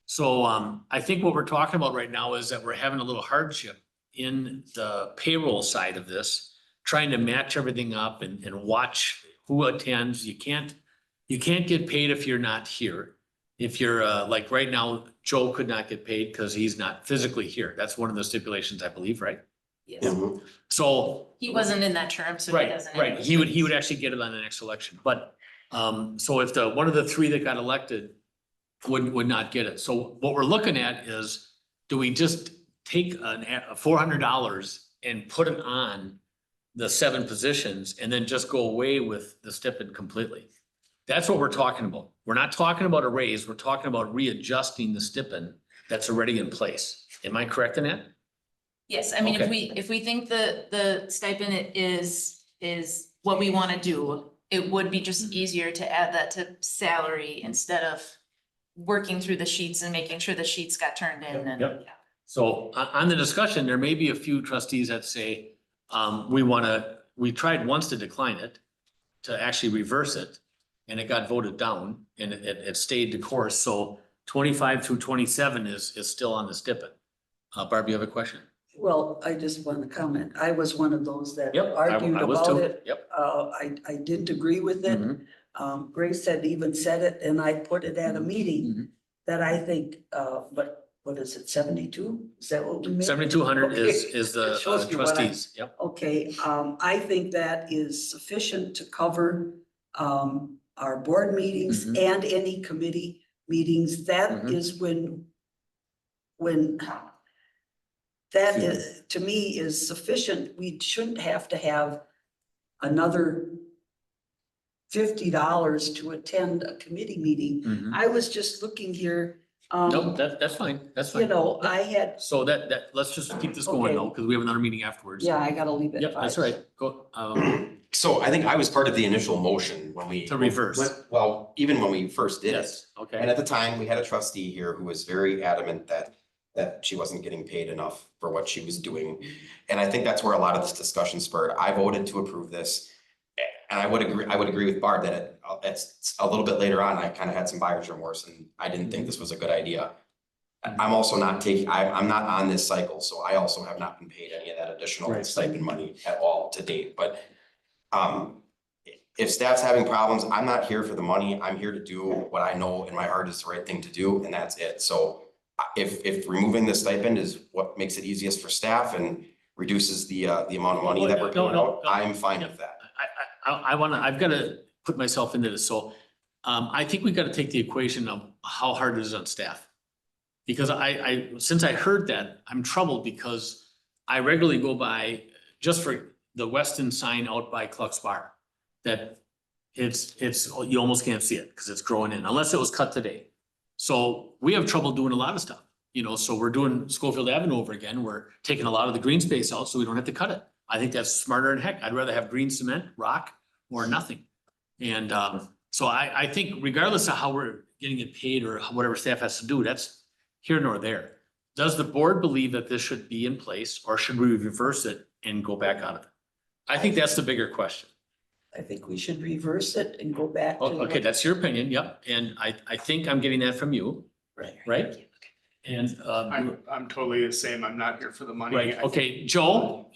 S1: So I think what we're talking about right now is that we're having a little hardship in the payroll side of this, trying to match everything up and watch who attends. You can't get paid if you're not here. If you're like right now, Joe could not get paid because he's not physically here. That's one of the stipulations, I believe, right?
S5: Yes.
S1: So.
S5: He wasn't in that term, so he
S1: Right,
S5: doesn't. have
S1: right.
S5: those
S1: He would
S5: rates.
S1: actually get it on the next election, but, so if one of the 3 that got elected would not get it. So what we're looking at is, do we just take $400 and put it on the 7 positions and then just go away with the stipend completely? That's what we're talking about. We're not talking about a raise. We're talking about readjusting the stipend that's already in place. Am I correct in that?
S5: Yes, I mean,
S1: Okay.
S5: if we think the stipend is what we want to do, it would be just easier to add that to salary instead of working through the sheets and making sure the sheets got turned in and.
S1: Yep. So on the discussion, there may be a few trustees that say, we tried once to decline it, to actually reverse it, and it got voted down and it stayed the course. So 25 through 27 is still on the stipend. Barb, you have a question?
S12: Well, I just want to comment. I was one of those that
S1: Yep,
S12: argued
S1: I was
S12: about
S1: too.
S12: it.
S1: Yep.
S12: I didn't agree with it.
S1: Mhm.
S12: Grace had even said it, and I put it at a meeting
S1: Mhm.
S12: that I think, but what is it, 72? Is that what we made?
S1: 7,200 is,
S12: Okay.
S1: is the
S12: Shows me what I-
S1: trustees, yep.
S12: Okay, I think that is sufficient to cover, our board meetings
S1: Mhm.
S12: and any committee meetings. That
S1: Mhm.
S12: is when that is, to me, is sufficient. We shouldn't have to have another $50 to attend a committee meeting.
S1: Mhm.
S12: I was just looking here,
S1: Nope, that's fine, that's fine.
S12: you know, I had,
S1: So let's just keep this going
S12: Okay.
S1: though, because we have another meeting afterwards.
S12: yeah, I gotta leave it.
S1: Yep, that's all right. Go,
S10: So I think I was part of the initial motion when we.
S1: To reverse.
S10: Well, even when we first did it.
S1: yes, okay.
S10: And at the time, we had a trustee here who was very adamant that she wasn't getting paid enough for what she was doing. And I think that's where a lot of this discussion spurred. I voted to approve this. And I would agree with Barb that it's a little bit later on, I kind of had some buyer's remorse and I didn't think this was a good idea. I'm also not taking, I'm not on this cycle, so I also have not been paid any of that additional
S1: Right.
S10: stipend money at all to date, but if staff's having problems, I'm not here for the money. I'm here to do what I know in my heart is the right thing to do, and that's it. So if removing the stipend is what makes it easiest for staff and reduces the amount of money that we're paying out, I'm fine with that.
S1: I've got to put myself into this. So I think we've got to take the equation of how hard it is on staff. Because since I heard that, I'm troubled because I regularly go by just for the Weston sign out by Cluck's Bar. That it's, you almost can't see it because it's growing in, unless it was cut today. So we have trouble doing a lot of stuff, you know, so we're doing Schofield Avenue over again. We're taking a lot of the green space out so we don't have to cut it. I think that's smarter than heck. I'd rather have green cement, rock, or nothing. And so I think regardless of how we're getting it paid or whatever staff has to do, that's here nor there. Does the board believe that this should be in place or should we reverse it and go back out of it? I think that's the bigger question.
S12: I think we should reverse it and go back to.
S1: Okay, that's your opinion, yep. And I think I'm getting that from you,
S12: Right.
S1: right? And
S13: I'm totally the same. I'm not here for the money.
S1: right, okay, Joe,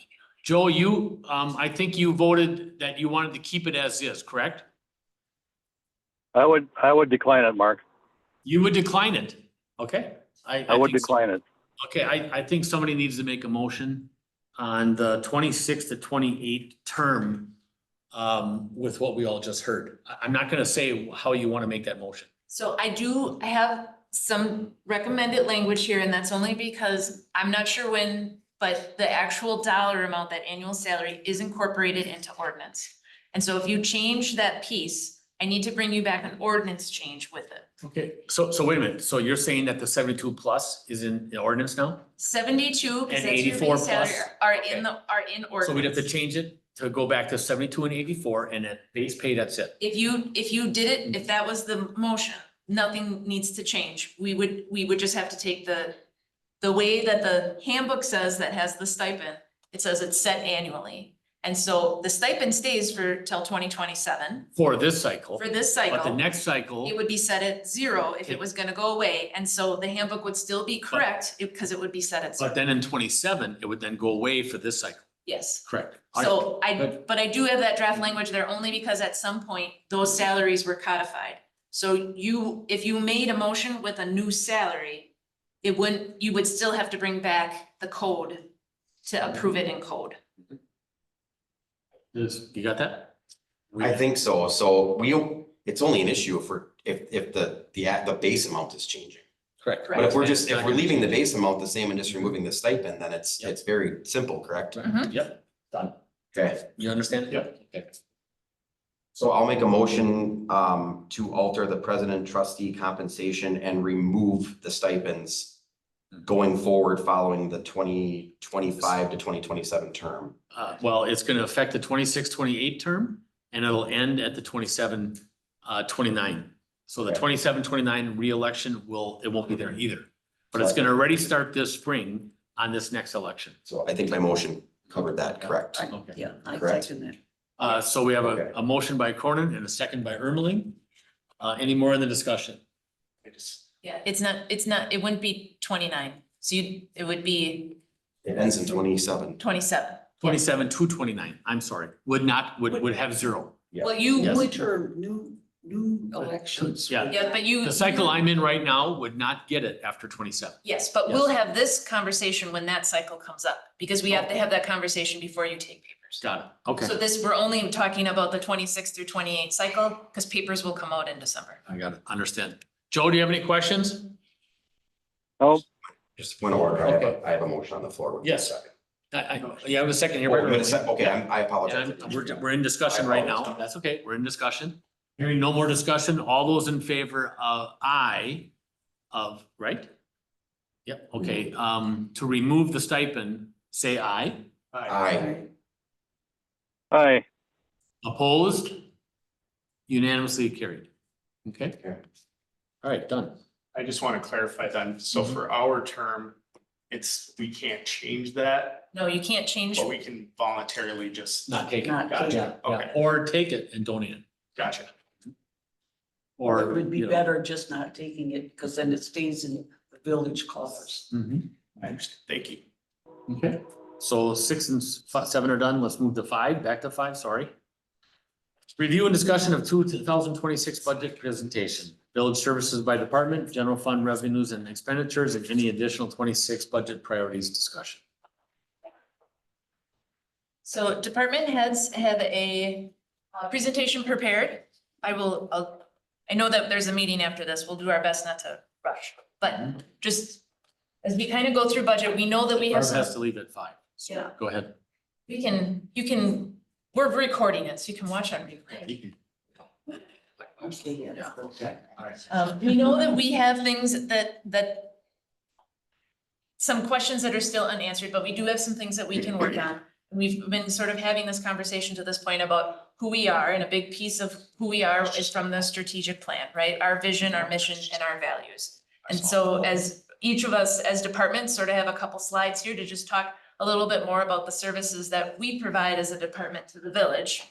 S1: you, I think you voted that you wanted to keep it as is, correct?
S2: I would decline it, Mark.
S1: You would decline it, okay?
S2: I would
S1: think so.
S2: decline it.
S1: Okay, I think somebody needs to make a motion on the 26 to 28 term with what we all just heard. I'm not gonna say how you want to make that motion.
S5: So I have some recommended language here, and that's only because I'm not sure when, but the actual dollar amount, that annual salary is incorporated into ordinance. And so if you change that piece, I need to bring you back an ordinance change with it.
S1: Okay, so wait a minute. So you're saying that the 72 plus is in the ordinance now?
S5: 72, because
S1: And
S5: that's your
S1: 84
S5: base salary,
S1: plus?
S5: are
S1: Okay.
S5: in ordinance.
S1: So we'd have to change it to go back to 72 and 84 and at base pay, that's it.
S5: If you did it, if that was the motion, nothing needs to change. We would just have to take the way that the handbook says that has the stipend, it says it's set annually. And so the stipend stays till 2027
S1: For this cycle.
S5: for this
S1: But the
S5: cycle.
S1: next cycle,
S5: It would be set at 0 if it was gonna go away. And so the handbook would still be correct because it would be set at 0.
S1: but then in 27, it would then go away for this cycle.
S5: Yes.
S1: Correct.
S5: So
S1: good.
S5: but I do have that draft language there only because at some point those salaries were codified. So if you made a motion with a new salary, you would still have to bring back the code to approve it in code.
S1: You got that?
S10: I think so. So it's only an issue if the base amount is changing.
S1: Correct.
S10: But if we're leaving the base amount the same and just removing the stipend, then it's very simple, correct?
S5: Mhm.
S1: Yep, done.
S10: Okay,
S1: You understand?
S13: Yep.
S1: Okay.
S10: so I'll make a motion to alter the president trustee compensation and remove the stipends going forward following the 2025 to 2027 term.
S1: Well, it's gonna affect the 26, 28 term and it'll end at the 27, 29. So the
S10: Okay.
S1: 27, 29 reelection it won't be there either. But it's gonna already start this spring on this next election.
S10: So I think my motion covered that, correct?
S1: Okay.
S12: Yeah, I
S10: Correct.
S12: second that.
S1: So we have
S10: Okay.
S1: a motion by Cronin and a second by Ermeling. Any more in the discussion?
S5: Yeah, it's not, it wouldn't be 29. So it would be
S10: It ends in 27.
S5: 27.
S1: 27 to 29, I'm sorry, would have 0.
S10: Yeah.
S5: Well, you
S1: Yes.
S5: would,
S12: New term, new new elections.
S1: Yeah.
S5: Yeah, but you.
S1: The cycle I'm in right now would not get it after 27.
S5: Yes, but we'll
S1: Yes.
S5: have this conversation when that cycle comes up, because we have to have that conversation before you take papers.
S1: Got it. Okay.
S5: So this, we're only talking about the 26 through 28 cycle, because papers will come out in December.
S1: I got it. Understand. Joe, do you have any questions?
S2: No,
S10: Just point of order, I have a motion on the floor. Would you
S1: Yes.
S10: second?
S1: Yeah, I have a second here.
S10: Oh, wait a second. Okay, I apologize.
S1: And we're in discussion right now. That's okay. We're in discussion. Hearing no more discussion. All those in favor of right? Yep, okay. To remove the stipend, say aye.
S10: Aye.
S2: aye,
S1: Opposed? Unanimously carried. Okay?
S10: Okay.
S1: All right, done.
S13: I just want to clarify then, so for our term, we can't change that,
S5: No, you can't change.
S13: but we can voluntarily just.
S1: Not take it.
S12: Not
S13: Gotcha.
S1: Yeah,
S13: Okay.
S1: yeah. Or take it and donate it.
S13: Gotcha.
S12: Or
S1: Or
S12: it would be
S1: you know.
S12: better just not taking it, because then it stays in the village coffers.
S1: Mhm.
S13: I understand. Thank you.
S1: Okay, so 6 and 7 are done. Let's move to 5, back to 5, sorry. Review and discussion of 2026 budget presentation. Village services by department, general fund revenues and expenditures, and any additional 26 budget priorities discussion.
S5: So department heads have a presentation prepared. I know that there's a meeting after this. We'll do our best not to rush, but just as we kind of go through budget, we know that we have
S1: Barb
S5: some.
S1: has to leave at 5. So
S5: Yeah.
S1: go ahead.
S5: We're recording it, so you can watch on replay.
S12: Okay, yeah.
S1: Yeah, okay, all right.
S5: We know that we have things that some questions that are still unanswered, but we do have some things that we can work on. We've been sort of having this conversation to this point about who we are, and a big piece of who we are is from the strategic plan, right? Our vision, our mission, and our values. And so as each of us as departments sort of have a couple slides here to just talk a little bit more about the services that we provide as a department to the village.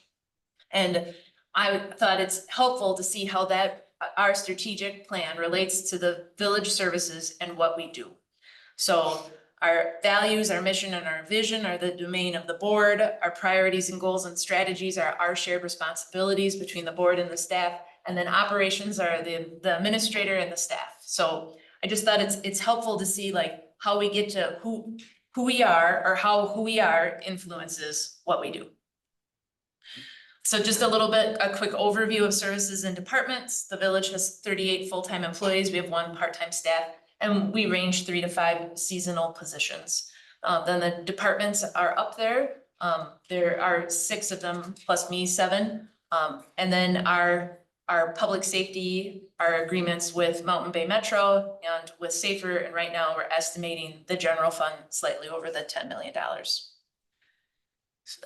S5: And I thought it's helpful to see how that our strategic plan relates to the village services and what we do. So our values, our mission, and our vision are the domain of the board. Our priorities and goals and strategies are our shared responsibilities between the board and the staff. And then operations are the administrator and the staff. So I just thought it's helpful to see like how we get to who we are, or how who we are influences what we do. So just a quick overview of services and departments. The village has 38 full-time employees. We have 1 part-time staff, and we range 3 to 5 seasonal positions. Then the departments are up there. There are 6 of them, plus me, 7. And then our public safety, our agreements with Mountain Bay Metro and with Safer, and right now we're estimating the general fund slightly over the $10 million.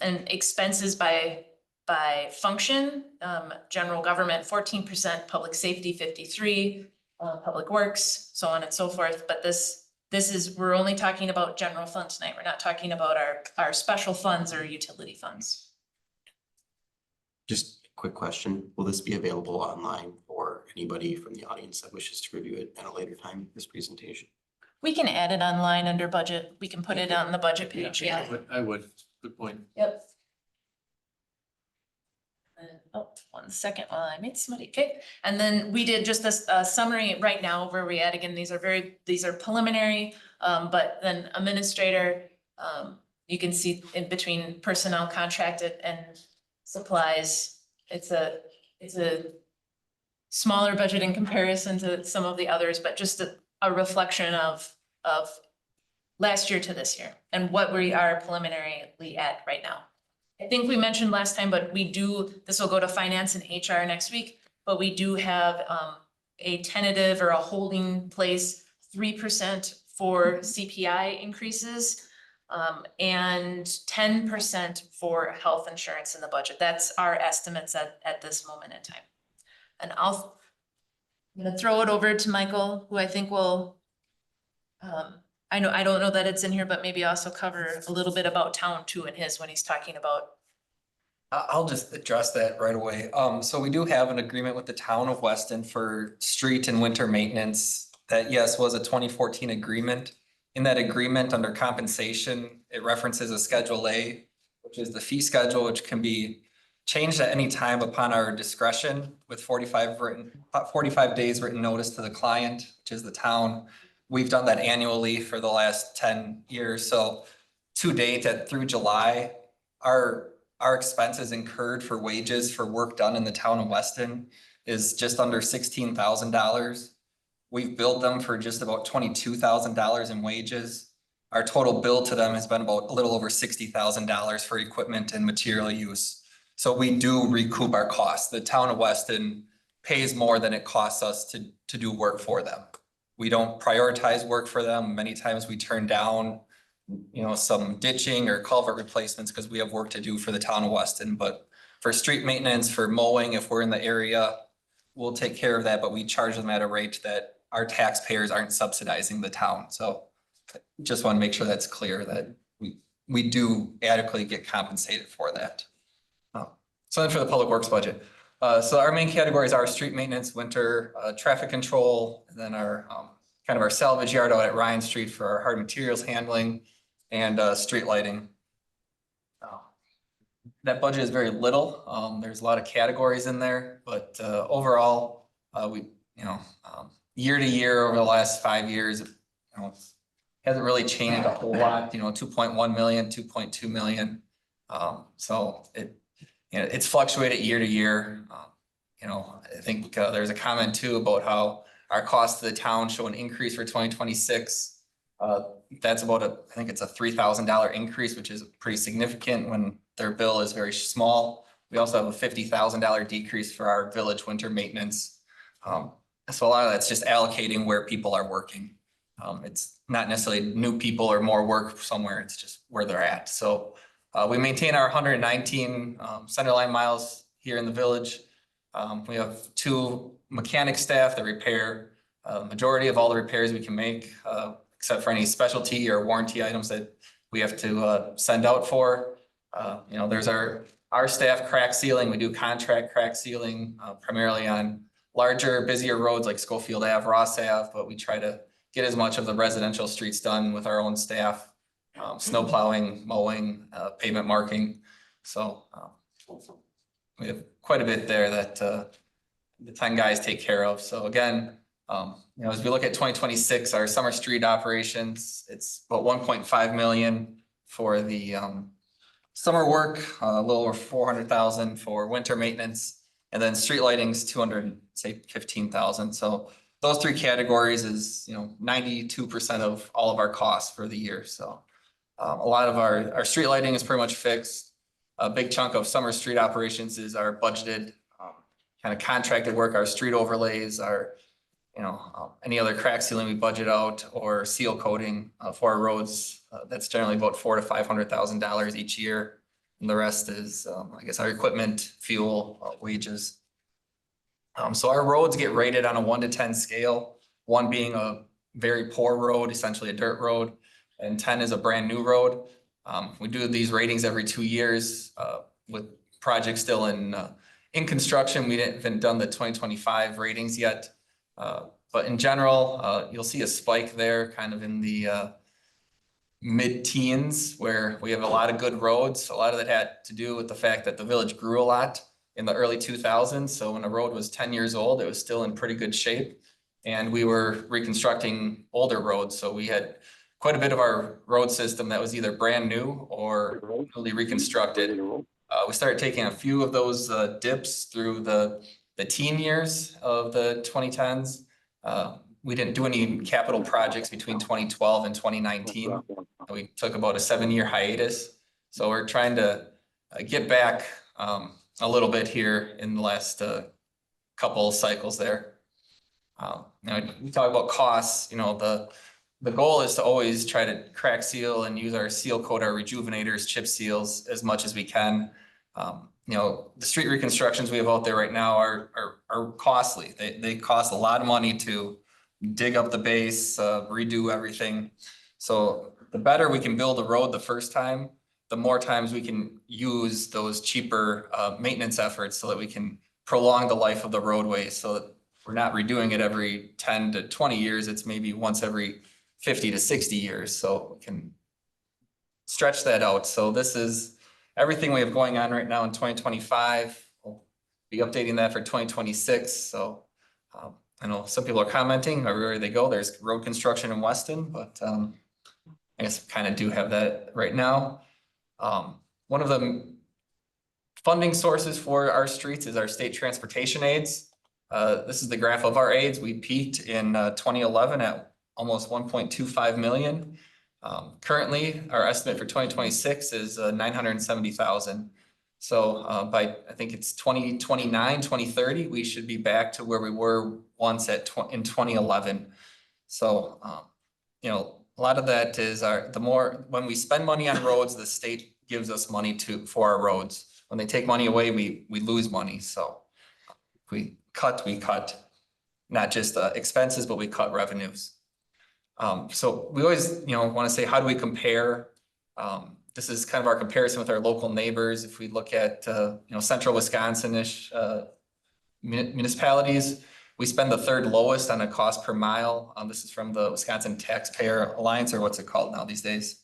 S5: And expenses by function, general government 14%, public safety 53%, public works, so on and so forth. But this is, we're only talking about general fund tonight. We're not talking about our special funds or utility funds.
S10: Just a quick question. Will this be available online for anybody from the audience that wishes to review it at a later time, this presentation?
S5: We can add it online under budget. We can put it on the budget page, yeah.
S1: I would, good point.
S5: Yep. Oh, 1 second while I made somebody, okay. And then we did just this summary right now where we at, again, these are preliminary, but then administrator, you can see in between personnel contracted and supplies, it's a smaller budget in comparison to some of the others, but just a reflection of last year to this year and what we are preliminarily at right now. I think we mentioned last time, but this will go to finance and HR next week, but we do have a tentative or a holding place 3% for CPI increases and 10% for health insurance in the budget. That's our estimates at this moment in time. And I'm gonna throw it over to Michael, who I think will, I don't know that it's in here, but maybe also cover a little bit about town too in his when he's talking about.
S6: I'll just address that right away. So we do have an agreement with the town of Weston for street and winter maintenance. That, yes, was a 2014 agreement. In that agreement, under compensation, it references a Schedule A, which is the fee schedule, which can be changed at any time upon our discretion with 45 days written notice to the client, which is the town. We've done that annually for the last 10 years. So to date, through July, our expenses incurred for wages for work done in the town of Weston is just under $16,000. We've billed them for just about $22,000 in wages. Our total bill to them has been about a little over $60,000 for equipment and material use. So we do recoup our costs. The town of Weston pays more than it costs us to do work for them. We don't prioritize work for them. Many times we turn down, some ditching or culvert replacements because we have work to do for the town of Weston. But for street maintenance, for mowing, if we're in the area, we'll take care of that, but we charge them at a rate that our taxpayers aren't subsidizing the town. So just want to make sure that's clear that we do adequately get compensated for that. So then for the public works budget. So our main categories are street maintenance, winter, traffic control, and then our kind of our salvage yard out at Ryan Street for our hard materials handling and street lighting. That budget is very little. There's a lot of categories in there, but overall, year to year over the last 5 years, hasn't really changed a whole lot, 2.1 million, 2.2 million. So it's fluctuated year to year. I think there's a comment too about how our costs to the town show an increase for 2026. That's about I think it's a $3,000 increase, which is pretty significant when their bill is very small. We also have a $50,000 decrease for our village winter maintenance. So a lot of that's just allocating where people are working. It's not necessarily new people or more work somewhere, it's just where they're at. So we maintain our 119 centerline miles here in the village. We have 2 mechanic staff that repair majority of all the repairs we can make, except for any specialty or warranty items that we have to send out for. There's our staff crack sealing. We do contract crack sealing primarily on larger, busier roads like Schofield Ave, Ross Ave, but we try to get as much of the residential streets done with our own staff. Snow plowing, mowing, pavement marking. So we have quite a bit there that the 10 guys take care of. So again, as we look at 2026, our summer street operations, it's about 1.5 million for the summer work, a little over 400,000 for winter maintenance, and then street lighting's 215,000. So those 3 categories is 92% of all of our costs for the year. So a lot of our street lighting is pretty much fixed. A big chunk of summer street operations is our budgeted kind of contracted work, our street overlays, our any other crack sealing we budget out or seal coating for our roads. That's generally about $400,000 to $500,000 each year. And the rest is, I guess, our equipment, fuel, wages. So our roads get rated on a 1 to 10 scale, 1 being a very poor road, essentially a dirt road, and 10 is a brand new road. We do these ratings every 2 years with projects still in construction. We haven't done the 2025 ratings yet. But in general, you'll see a spike there kind of in the mid-teens where we have a lot of good roads. A lot of that had to do with the fact that the village grew a lot in the early 2000s. So when a road was 10 years old, it was still in pretty good shape. And we were reconstructing older roads. So we had quite a bit of our road system that was either brand new or fully reconstructed. We started taking a few of those dips through the teen years of the 2010s. We didn't do any capital projects between 2012 and 2019. We took about a 7-year hiatus. So we're trying to get back a little bit here in the last couple cycles there. We talk about costs, the goal is to always try to crack seal and use our seal coat, our rejuvenators, chip seals as much as we can. The street reconstructions we have out there right now are costly. They cost a lot of money to dig up the base, redo everything. So the better we can build a road the first time, the more times we can use those cheaper maintenance efforts so that we can prolong the life of the roadway so that we're not redoing it every 10 to 20 years. It's maybe once every 50 to 60 years. So we can stretch that out. So this is everything we have going on right now in 2025. We'll be updating that for 2026. So I know some people are commenting everywhere they go, there's road construction in Weston, but I guess kind of do have that right now. One of the funding sources for our streets is our state transportation aids. This is the graph of our aids. We peaked in 2011 at almost 1.25 million. Currently, our estimate for 2026 is 970,000. So by, I think it's 2029, 2030, we should be back to where we were once in 2011. So, you know, a lot of that is when we spend money on roads, the state gives us money for our roads. When they take money away, we lose money. So if we cut not just expenses, but we cut revenues. So we always, you know, want to say, how do we compare? This is kind of our comparison with our local neighbors. If we look at, you know, central Wisconsin-ish municipalities, we spend the third lowest on a cost per mile. This is from the Wisconsin Taxpayer Alliance, or what's it called now these days?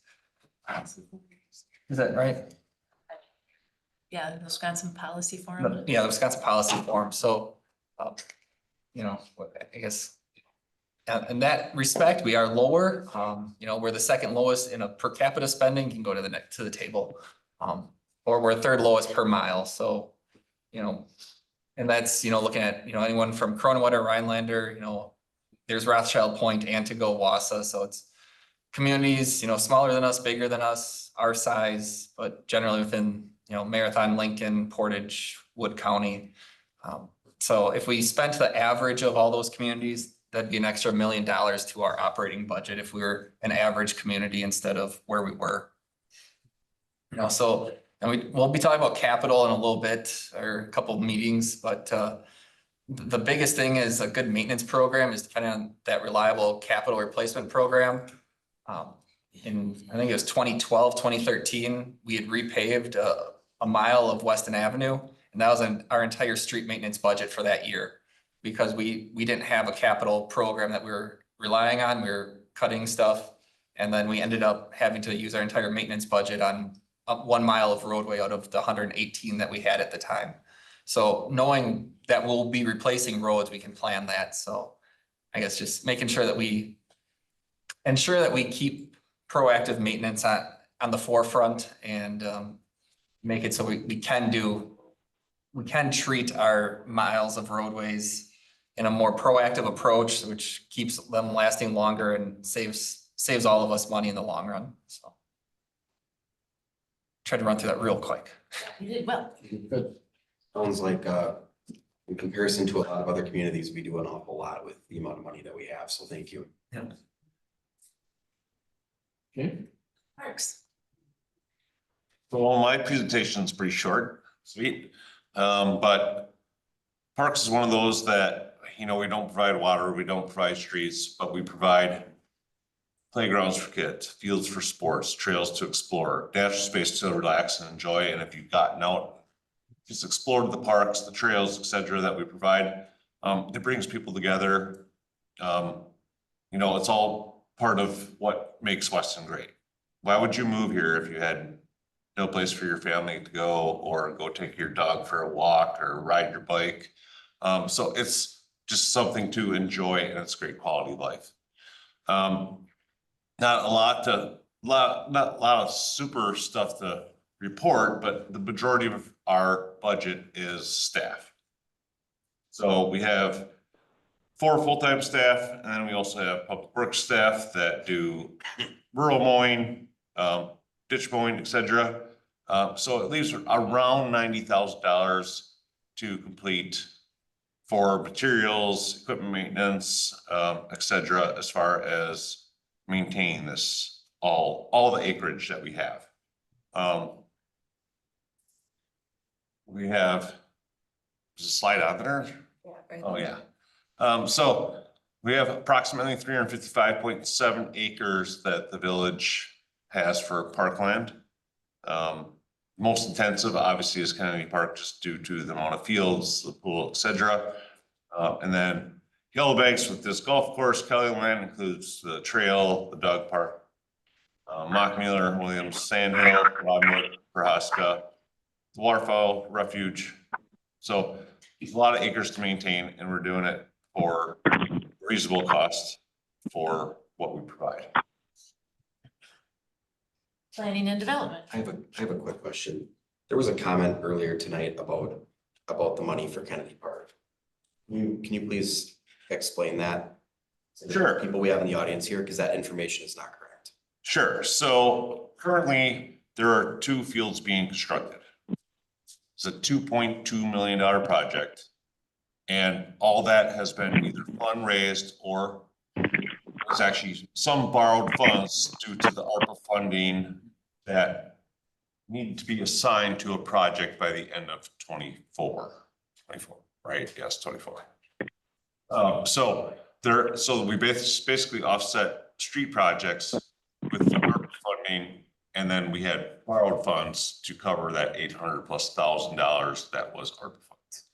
S6: Is that right?
S5: Yeah, the Wisconsin Policy Forum.
S6: Yeah, the Wisconsin Policy Forum. So, you know, I guess in that respect, we are lower. You know, we're the second lowest in a per capita spending. You can go to the table, or we're third lowest per mile. So, you know, and that's, you know, looking at, you know, anyone from Cronewater, Rhinelander, you know, there's Rothschild Point, Antigo, Wausau. So it's communities, you know, smaller than us, bigger than us, our size, but generally within, you know, Marathon, Lincoln, Portage, Wood County. So if we spent the average of all those communities, that'd be an extra $1 million to our operating budget if we were an average community instead of where we were. You know, so, and we'll be talking about capital in a little bit, or a couple of meetings, but the biggest thing is a good maintenance program is depending on that reliable capital replacement program. In, I think it was 2012, 2013, we had repaved a mile of Weston Avenue, and that was our entire street maintenance budget for that year, because we didn't have a capital program that we were relying on. We were cutting stuff, and then we ended up having to use our entire maintenance budget on 1 mile of roadway out of the 118 that we had at the time. So knowing that we'll be replacing roads, we can plan that. So I guess just making sure that we ensure that we keep proactive maintenance on the forefront, and make it so we can treat our miles of roadways in a more proactive approach, which keeps them lasting longer and saves all of us money in the long run. So tried to run through that real quick.
S5: You did well.
S10: Good. Sounds like in comparison to a lot of other communities, we do an awful lot with the amount of money that we have. So thank you.
S6: Yeah.
S1: Okay.
S5: Parks.
S15: Well, my presentation is pretty short, sweet. But parks is one of those that, you know, we don't provide water, we don't provide streets, but we provide playgrounds for kids, fields for sports, trails to explore, natural space to relax and enjoy. And if you've gotten out, just explored the parks, the trails, et cetera, that we provide, it brings people together. You know, it's all part of what makes Weston great. Why would you move here if you had no place for your family to go, or go take your dog for a walk, or ride your bike? So it's just something to enjoy, and it's great quality of life. Not a lot of super stuff to report, but the majority of our budget is staff. So we have 4 full-time staff, and then we also have public works staff that do rural mowing, ditch mowing, et cetera. So it leaves around $90,000 to complete for materials, equipment maintenance, et cetera, as far as maintaining this, all the acreage that we have. We have, there's a slide on there. Oh, yeah. So we have approximately 355.7 acres that the village has for parkland. Most intensive, obviously, is Kennedy Park, just due to the amount of fields, the pool, et cetera. And then Yellow Banks with this golf course. Kelly Land includes the trail, the dog park, Mockmuller, Williams, Sandhill, Rodwood, Prohaska, Waterfowl, Refuge. So it's a lot of acres to maintain, and we're doing it for reasonable cost for what we provide.
S5: Planning and development.
S10: I have a quick question. There was a comment earlier tonight about the money for Kennedy Park. Can you please explain that? to the
S15: Sure.
S10: People we have in the audience here, because that information is not correct.
S15: Sure. So currently there are 2 fields being constructed. It's a $2.2 million project. And all that has been either fundraised or there's actually some borrowed funds due to the ARPA funding that need to be assigned to a project by the end of 24, right? Yes, 24. So we basically offset street projects with the ARPA funding, and then we had borrowed funds to cover that $800,000+ that was ARPA funds.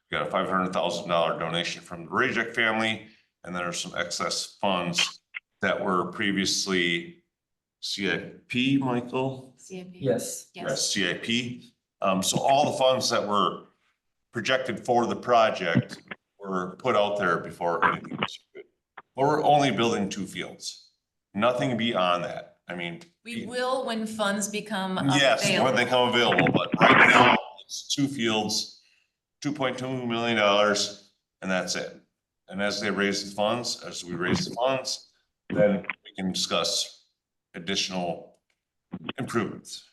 S15: We got a $500,000 donation from the Rajek family, and then there's some excess funds that were previously CIP, Michael?
S5: CIP.
S6: Yes.
S15: Yes, CIP. So all the funds that were projected for the project were put out there before anything was good. But we're only building 2 fields, nothing beyond that. I mean.
S5: We will when funds become available.
S15: Yes, when they come available, but right now it's 2 fields, $2.2 million, and that's it. And as we raise the funds, then we can discuss additional improvements.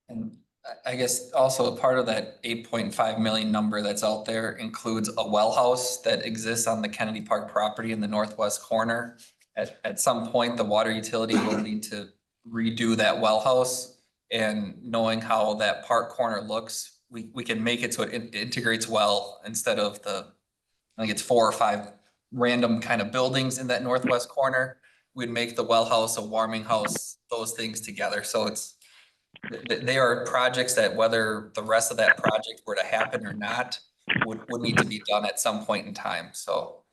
S6: And I guess also a part of that 8.5 million number that's out there includes a well house that exists on the Kennedy Park property in the northwest corner. At some point, the water utility will need to redo that well house. And knowing how that park corner looks, we can make it so it integrates well instead of I think it's 4 or 5 random kind of buildings in that northwest corner. We'd make the well house, a warming house, those things together. So they are projects that whether the rest of that project were to happen or not, would need to be done at some point in time, so.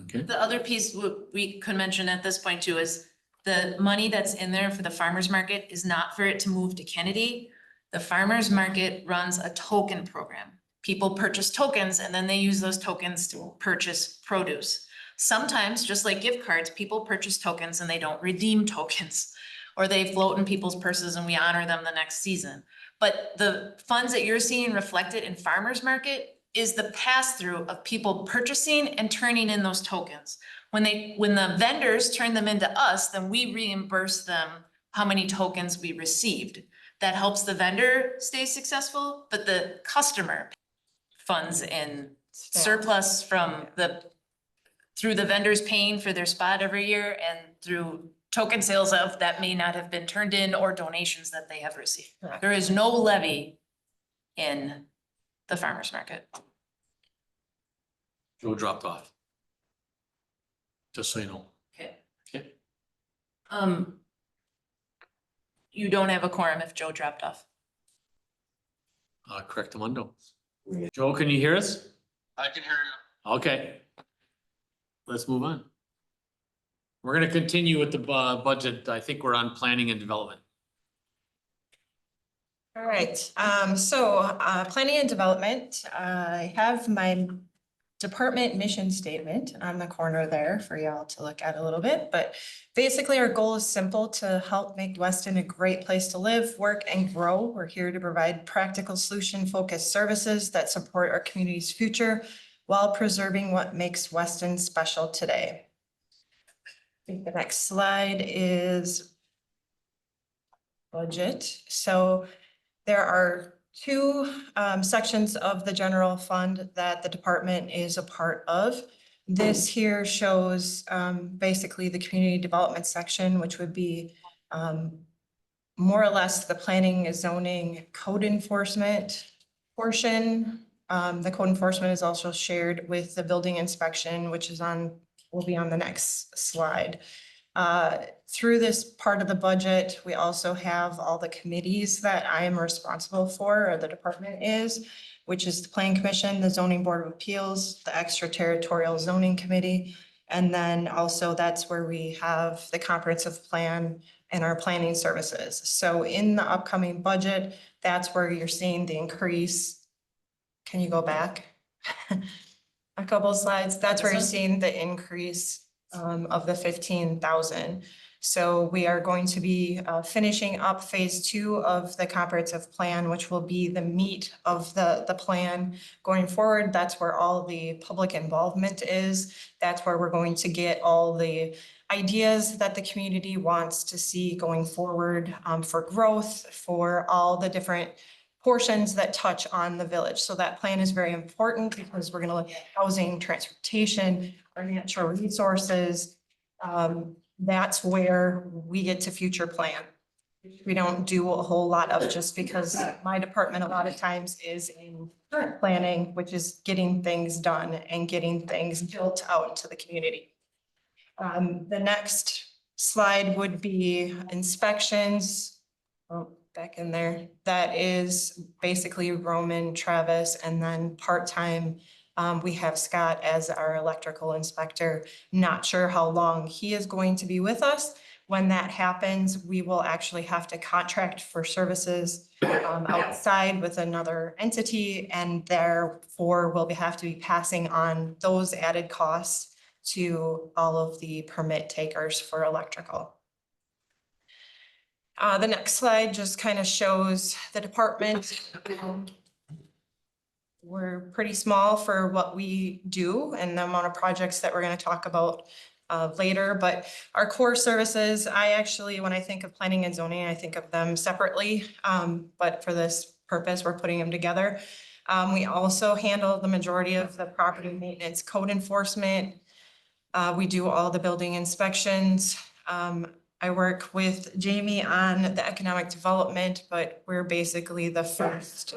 S1: Okay.
S5: The other piece we could mention at this point too is the money that's in there for the farmer's market is not for it to move to Kennedy. The farmer's market runs a token program. People purchase tokens and then they use those tokens to purchase produce. Sometimes, just like gift cards, people purchase tokens and they don't redeem tokens. Or they float in people's purses and we honor them the next season. But the funds that you're seeing reflected in farmer's market is the pass-through of people purchasing and turning in those tokens. When the vendors turn them into us, then we reimburse them how many tokens we received. That helps the vendor stay successful, but the customer funds in surplus from through the vendors paying for their spot every year and through token sales of that may not have been turned in or donations that they have received.
S14: Correct.
S5: There is no levy in the farmer's market.
S1: Joe dropped off. Just so you know.
S5: Okay.
S1: Okay.
S5: You don't have a quorum if Joe dropped off.
S1: Correct the window. Joe, can you hear us?
S16: I can hear you.
S1: Okay. Let's move on. We're gonna continue with the budget. I think we're on planning and development.
S17: All right, planning and development, I have my department mission statement on the corner there for y'all to look at a little bit, but basically our goal is simple: to help make Weston a great place to live, work, and grow. We're here to provide practical, solution-focused services that support our community's future while preserving what makes Weston special today. I think the next slide is budget. So there are 2 sections of the general fund that the department is a part of. This here shows basically the community development section, which would be more or less the planning, zoning, code enforcement portion. The code enforcement is also shared with the building inspection, which is will be on the next slide. Through this part of the budget, we also have all the committees that I am responsible for, or the department is, which is the Planning Commission, the Zoning Board of Appeals, the Extraterritorial Zoning Committee, And then also that's where we have the comprehensive plan and our planning services. So in the upcoming budget, that's where you're seeing the increase. Can you go back? A couple of slides, that's where you're seeing the increase of the 15,000. So we are going to be finishing up phase 2 of the comprehensive plan, which will be the meat of the plan going forward. That's where all the public involvement is. That's where we're going to get all the ideas that the community wants to see going forward for growth, for all the different portions that touch on the village. So that plan is very important because we're gonna look at housing, transportation, our natural resources. That's where we get to future plan. We don't do a whole lot of just because my department a lot of times is in current planning, which is getting things done and getting things built out into the community. The next slide would be inspections. Oh, back in there. That is basically Roman, Travis, and then part-time. We have Scott as our electrical inspector. Not sure how long he is going to be with us. When that happens, we will actually have to contract for services outside with another entity, and therefore we'll have to be passing on those added costs to all of the permit takers for electrical. The next slide just kind of shows the department. We're pretty small for what we do and the amount of projects that we're going to talk about later, but our core services, I actually, when I think of planning and zoning, I think of them separately, but for this purpose, we're putting them together. We also handle the majority of the property maintenance, code enforcement. We do all the building inspections. I work with Jamie on the economic development, but we're basically the first,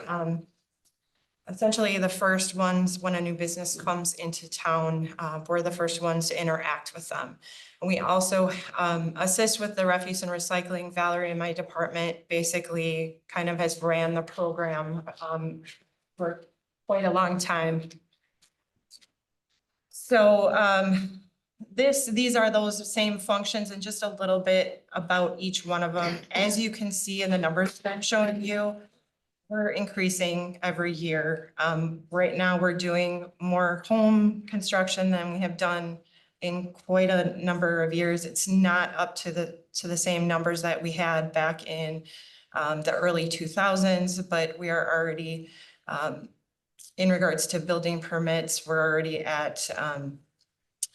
S17: essentially the first ones when a new business comes into town. We're the first ones to interact with them. And we also assist with the refuse and recycling. Valerie in my department basically kind of has ran the program for quite a long time. So these are those same functions and just a little bit about each one of them. As you can see in the numbers that I'm showing you, we're increasing every year. Right now, we're doing more home construction than we have done in quite a number of years. It's not up to the same numbers that we had back in the early 2000s, but we are already, in regards to building permits, we're already at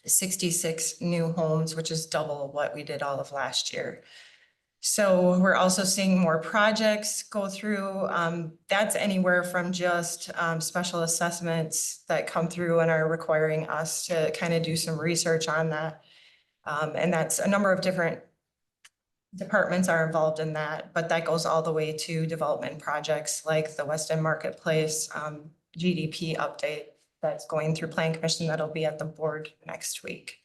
S17: 66 new homes, which is double what we did all of last year. So we're also seeing more projects go through. That's anywhere from just special assessments that come through and are requiring us to kind of do some research on that. And that's a number of different departments are involved in that, but that goes all the way to development projects like the Weston Marketplace GDP update that's going through Plan Commission that'll be at the board next week.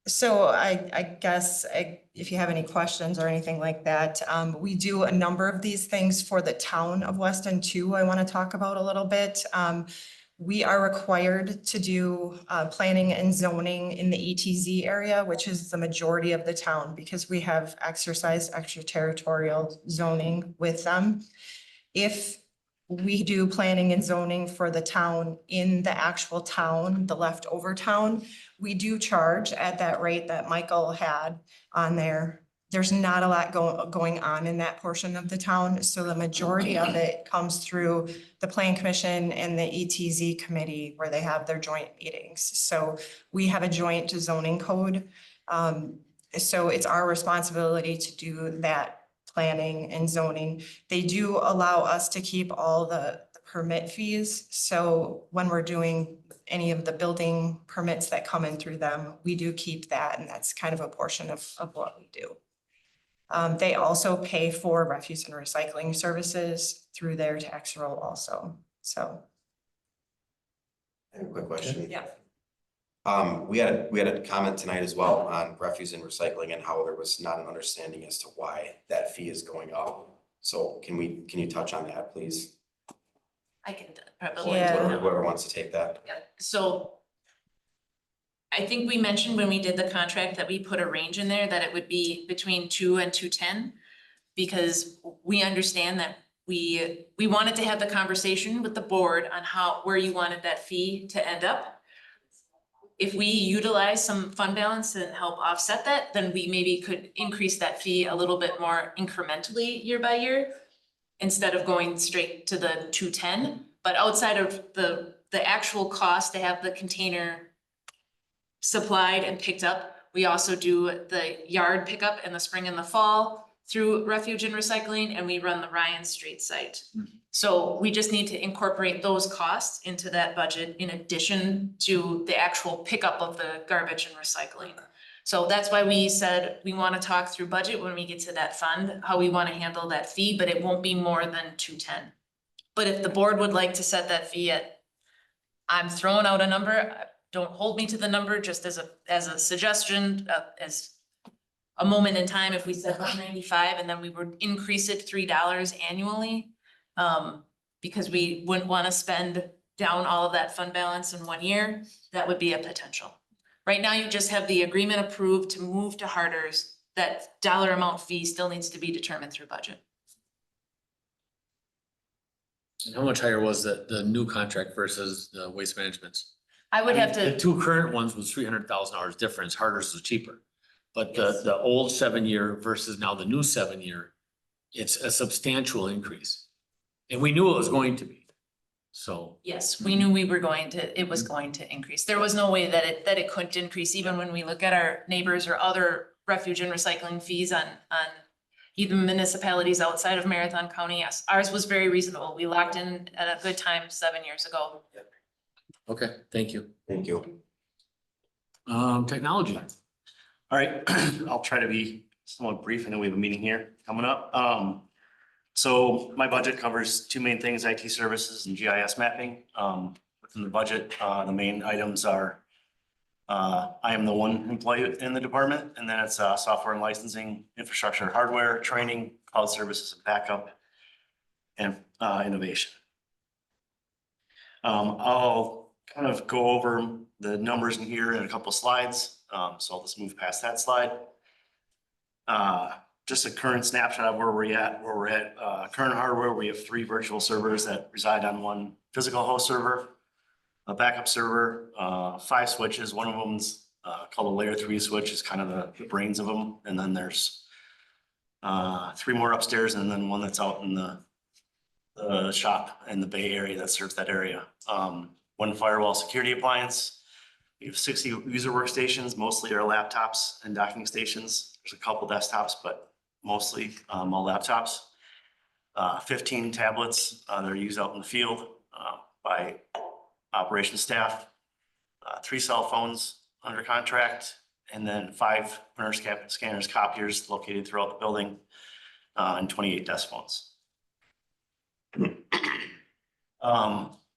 S17: So I guess if you have any questions or anything like that, we do a number of these things for the town of Weston too. I want to talk about a little bit. We are required to do planning and zoning in the ETZ area, which is the majority of the town, because we have exercised extraterritorial zoning with them. If we do planning and zoning for the town in the actual town, the leftover town, we do charge at that rate that Michael had on there. There's not a lot going on in that portion of the town. So the majority of it comes through the Plan Commission and the ETZ committee where they have their joint meetings. So we have a joint zoning code. So it's our responsibility to do that planning and zoning. They do allow us to keep all the permit fees. So when we're doing any of the building permits that come in through them, we do keep that, and that's kind of a portion of what we do. They also pay for refuse and recycling services through their tax roll also, so.
S10: I have a quick question.
S17: Yeah.
S10: We had a comment tonight as well on refuse and recycling and how there was not an understanding as to why that fee is going up. So can you touch on that, please?
S5: I can probably.
S17: Yeah.
S10: Whoever wants to take that.
S5: So I think we mentioned when we did the contract that we put a range in there that it would be between 2 and 210. Because we understand that we wanted to have the conversation with the board on where you wanted that fee to end up. If we utilize some fund balance and help offset that, then we maybe could increase that fee a little bit more incrementally year by year, instead of going straight to the 210. But outside of the actual cost to have the container supplied and picked up, we also do the yard pickup in the spring and the fall through Refuge and Recycling, and we run the Ryan Street site. So we just need to incorporate those costs into that budget in addition to the actual pickup of the garbage and recycling. So that's why we said we want to talk through budget when we get to that fund, how we want to handle that fee, but it won't be more than 210. But if the board would like to set that fee at, I'm throwing out a number, don't hold me to the number, just as a suggestion, as a moment in time, if we said 195 and then we would increase it $3 annually, because we wouldn't want to spend down all of that fund balance in 1 year, that would be a potential. Right now, you just have the agreement approved to move to Harder's. That dollar amount fee still needs to be determined through budget.
S1: And how much higher was the new contract versus the waste management's?
S5: I would have
S1: The
S5: to,
S1: two current ones was $300,000 difference. Harder's was cheaper. But
S5: Yes.
S1: the old 7-year versus now the new 7-year, it's a substantial increase. And we knew it was going to be. So.
S5: yes, we knew it was going to increase. There was no way that it couldn't increase, even when we look at our neighbors or other refuge and recycling fees on even municipalities outside of Marathon County. Yes, ours was very reasonable. We locked in at a good time 7 years ago.
S1: Okay, thank you.
S10: Thank you.
S1: Technology.
S18: All right, I'll try to be somewhat brief. I know we have a meeting here coming up. So my budget covers two main things: IT services and GIS mapping. Within the budget, the main items are I am the one employee in the department, and then it's software and licensing, infrastructure, hardware, training, cloud services, and backup, and innovation. I'll kind of go over the numbers in here in a couple of slides. So I'll just move past that slide. Just a current snapshot of where we're at. Current hardware, we have 3 virtual servers that reside on one physical host server, a backup server, 5 switches. One of them's called a layer 3 switch, is kind of the brains of them. And then there's 3 more upstairs, and then one that's out in the shop in the Bay Area that serves that area. 1 firewall security appliance. We have 60 user workstations, mostly are laptops and docking stations. There's a couple desktops, but mostly all laptops. 15 tablets that are used out in the field by operations staff. 3 cell phones under contract, and then 5 printer scanners, copiers located throughout the building, and 28 desk phones.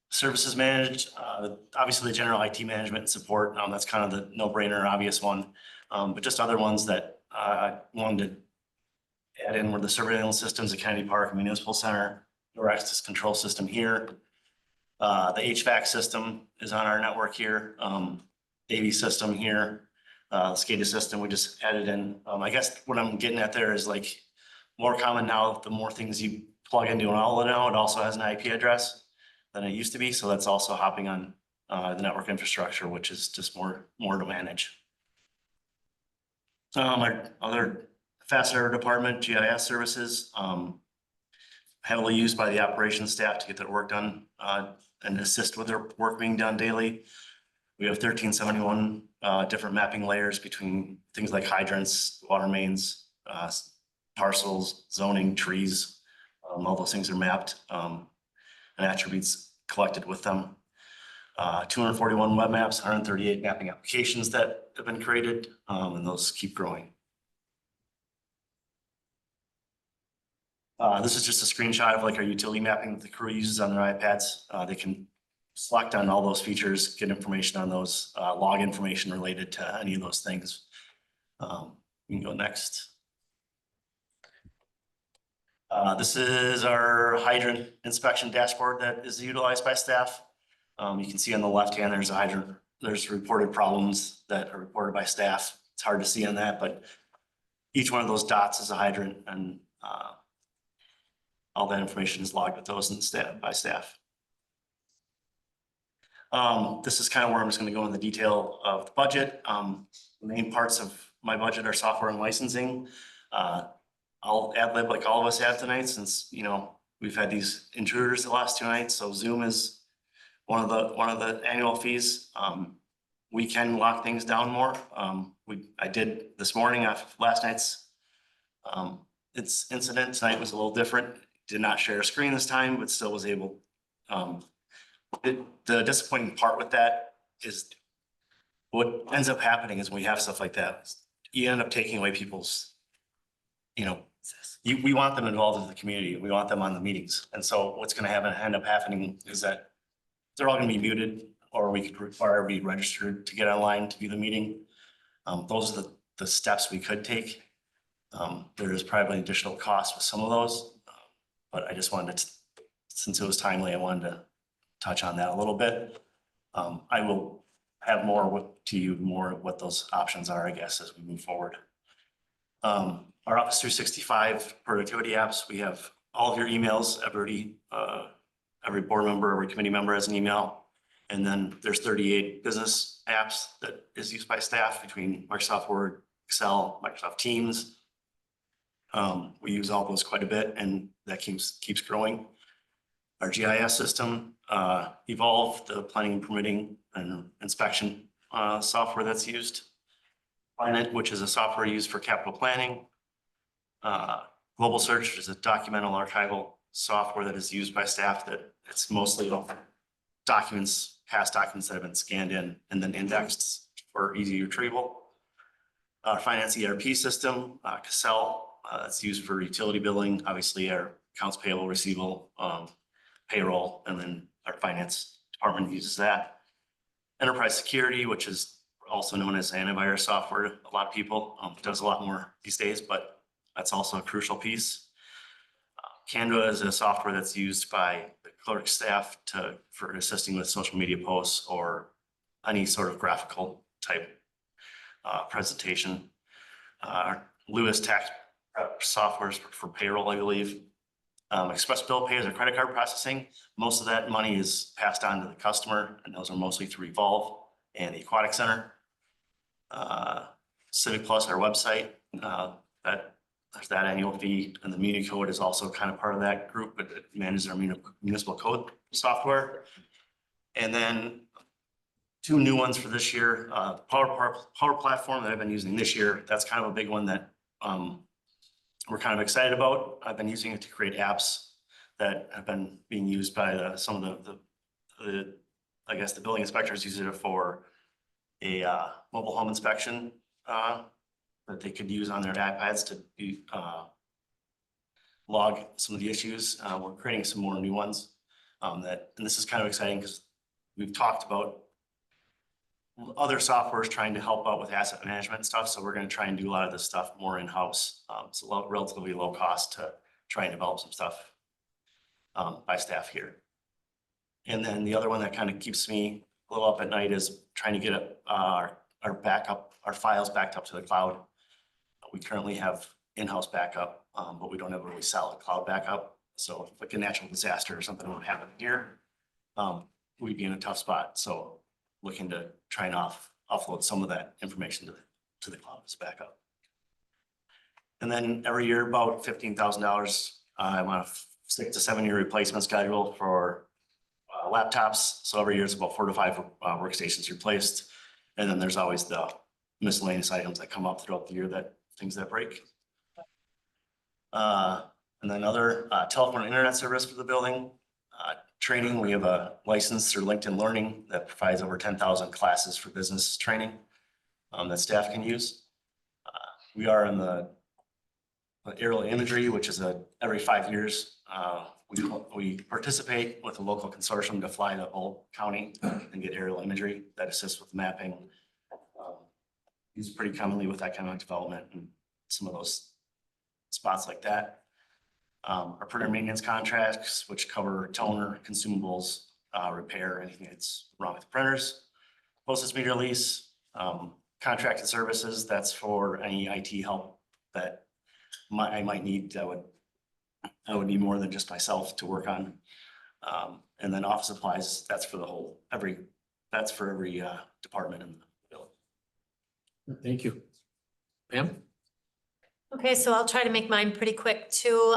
S18: Services managed, obviously the general IT management and support, that's kind of the no-brainer, obvious one. But just other ones that I wanted to add in were the surveillance systems at Kennedy Park Municipal Center, door access control system here. The HVAC system is on our network here, AV system here, SCADA system we just added in. I guess what I'm getting at there is like more common now, the more things you plug into an outlet now, it also has an IP address than it used to be. So that's also hopping on the network infrastructure, which is just more to manage. Our other fastener department, GIS services, heavily used by the operations staff to get their work done and assist with their work being done daily. We have 1371 different mapping layers between things like hydrants, water mains, parcels, zoning, trees. All those things are mapped and attributes collected with them. 241 web maps, 138 mapping applications that have been created, and those keep growing. This is just a screenshot of like our utility mapping that the crew uses on their iPads. They can select on all those features, get information on those, log information related to any of those things. You can go next. This is our hydrant inspection dashboard that is utilized by staff. You can see on the left hand, there's a hydrant, there's reported problems that are reported by staff. It's hard to see on that, but each one of those dots is a hydrant, and all that information is logged with those and staff by staff. This is kind of where I'm just going to go into the detail of the budget. The main parts of my budget are software and licensing. I'll ad lib like all of us have tonight, since, you know, we've had these intruders the last 2 nights. So Zoom is one of the annual fees. We can lock things down more. I did this morning after last night's incident. Tonight was a little different. Did not share a screen this time, but still was able. The disappointing part with that is what ends up happening is when we have stuff like that, you end up taking away people's, you know, we want them involved in the community. We want them on the meetings. And so what's going to end up happening is that they're all going to be muted, or we could require be registered to get online to view the meeting. Those are the steps we could take. There is probably additional cost with some of those, but I just wanted to, since it was timely, I wanted to touch on that a little bit. I will have more what those options are, I guess, as we move forward. Our Office 365 productivity apps, we have all of your emails. Every board member, every committee member has an email. And then there's 38 business apps that is used by staff between Microsoft Word, Excel, Microsoft Teams. We use all those quite a bit, and that keeps growing. Our GIS system, Evolve, the planning and permitting and inspection software that's used. Planet, which is a software used for capital planning. Global Search, which is a documental archival software that is used by staff, that it's mostly documents, past documents that have been scanned in and then indexed for easy retrieval. Our finance ERP system, Cassell, that's used for utility billing, obviously our accounts payable, receivable, payroll, and then our finance department uses that. Enterprise security, which is also known as antivirus software. A lot of people does a lot more these days, but that's also a crucial piece. Canva is a software that's used by the clerk staff for assisting with social media posts or any sort of graphical type presentation. Lewis tax prep software for payroll, I believe. Express bill pay is a credit card processing. Most of that money is passed on to the customer, and those are mostly through Evolve and the Aquatic Center. Civic Plus, our website, there's that annual fee, and the Muni Code is also kind of part of that group, but it manages our municipal code software. And then 2 new ones for this year, Power Platform that I've been using this year. That's kind of a big one that we're kind of excited about. I've been using it to create apps that have been being used by some of the I guess the building inspectors use it for a mobile home inspection that they could use on their iPads to log some of the issues. We're creating some more new ones and this is kind of exciting because we've talked about other softwares trying to help out with asset management stuff. So we're going to try and do a lot of this stuff more in-house. It's relatively low cost to try and develop some stuff by staff here. And then the other one that kind of keeps me a little up at night is trying to get our files backed up to the cloud. We currently have in-house backup, but we don't have a really solid cloud backup. So if like a natural disaster or something would happen here, we'd be in a tough spot. So looking to try and offload some of that information to the cloud as backup. And then every year about $15,000, I'm on a 6 to 7 year replacement schedule for laptops. So every year it's about 4 to 5 workstations replaced. And then there's always the miscellaneous items that come up throughout the year, things that break. And then other telephone and internet service for the building. Training, we have a license through LinkedIn Learning that provides over 10,000 classes for business training that staff can use. We are in the aerial imagery, which is every 5 years. We participate with a local consortium to fly the whole county and get aerial imagery that assists with mapping. Used pretty commonly with economic development and some of those spots like that. Our printer maintenance contracts, which cover toner, consumables, repair, anything that's wrong with the printers. Postage meter lease, contracted services, that's for any IT help that I might need, I would need more than just myself to work on. And then office supplies, that's for every department in the building.
S1: Thank you. Pam?
S14: Okay, so I'll try to make mine pretty quick too.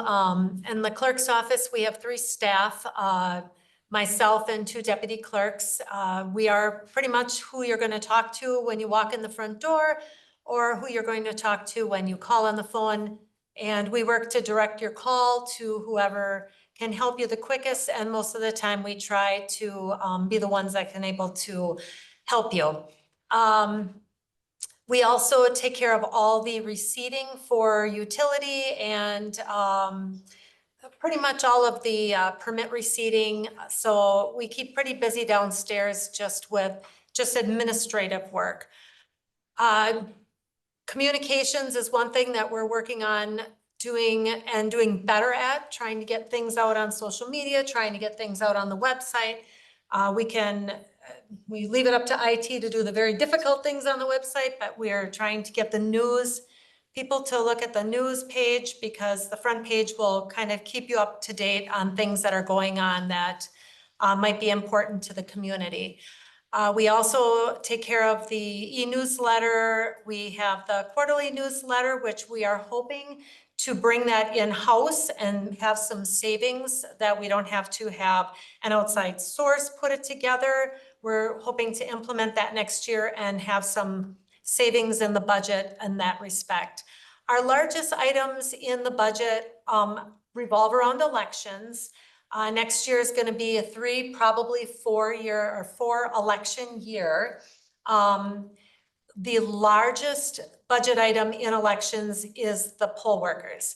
S14: In the clerk's office, we have 3 staff, myself and 2 deputy clerks. We are pretty much who you're going to talk to when you walk in the front door or who you're going to talk to when you call on the phone. And we work to direct your call to whoever can help you the quickest. And most of the time we try to be the ones that can able to help you. We also take care of all the receipting for utility and pretty much all of the permit receipting. So we keep pretty busy downstairs just with administrative work. Communications is one thing that we're working on doing better at, trying to get things out on social media, trying to get things out on the website. We leave it up to IT to do the very difficult things on the website, but we're trying to get the news, people to look at the news page because the front page will kind of keep you up to date on things that are going on that might be important to the community. We also take care of the e-newsletter. We have the quarterly newsletter, which we are hoping to bring that in-house and have some savings that we don't have to have an outside source put it together. We're hoping to implement that next year and have some savings in the budget in that respect. Our largest items in the budget revolve around elections. Next year is going to be a 3, probably 4 election year. The largest budget item in elections is the poll workers.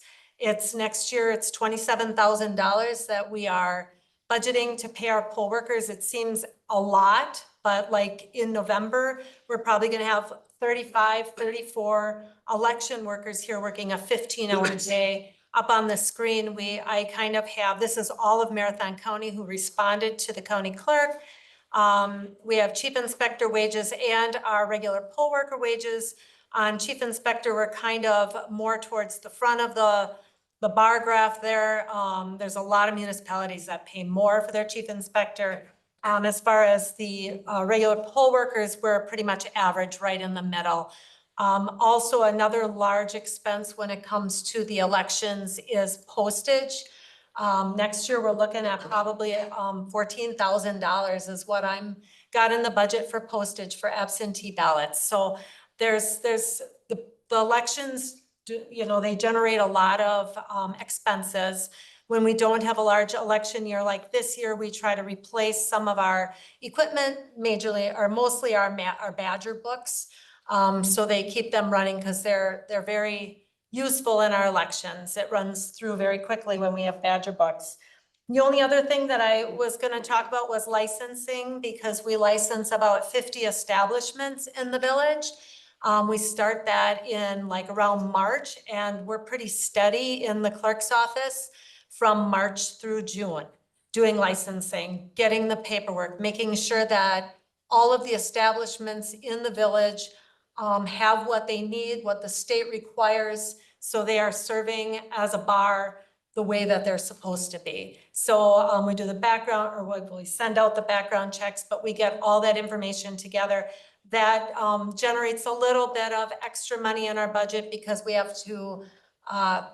S14: Next year, it's $27,000 that we are budgeting to pay our poll workers. It seems a lot, but like in November, we're probably going to have 35, 34 election workers here working a 15-hour day. Up on the screen, I kind of have, this is all of Marathon County who responded to the county clerk. We have chief inspector wages and our regular poll worker wages. On chief inspector, we're kind of more towards the front of the bar graph there. There's a lot of municipalities that pay more for their chief inspector. As far as the regular poll workers, we're pretty much average right in the middle. Also, another large expense when it comes to the elections is postage. Next year, we're looking at probably $14,000 is what I'm got in the budget for postage for absentee ballots. So there's the elections, they generate a lot of expenses. When we don't have a large election year like this year, we try to replace some of our equipment, majorly or mostly our Badger books. So they keep them running because they're very useful in our elections. It runs through very quickly when we have Badger books. The only other thing that I was going to talk about was licensing, because we license about 50 establishments in the village. We start that in like around March, and we're pretty steady in the clerk's office from March through June, doing licensing, getting the paperwork, making sure that all of the establishments in the village have what they need, what the state requires, so they are serving as a bar the way that they're supposed to be. So we do the background, or we send out the background checks, but we get all that information together. That generates a little bit of extra money in our budget because we have to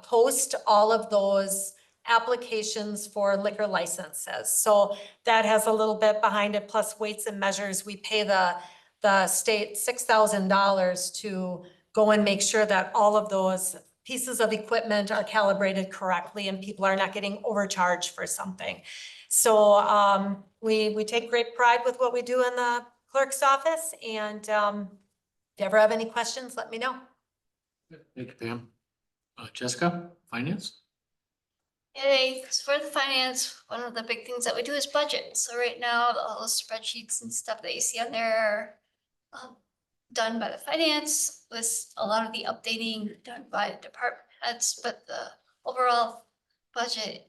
S14: post all of those applications for liquor licenses. So that has a little bit behind it, plus weights and measures. We pay the state $6,000 to go and make sure that all of those pieces of equipment are calibrated correctly and people are not getting overcharged for something. So we take great pride with what we do in the clerk's office, and if you ever have any questions, let me know.
S1: Thank you, Pam. Jessica, finance?
S3: Yay, for the finance, one of the big things that we do is budget. So right now, all the spreadsheets and stuff that you see on there are done by the finance, with a lot of the updating done by department heads, but the overall budget,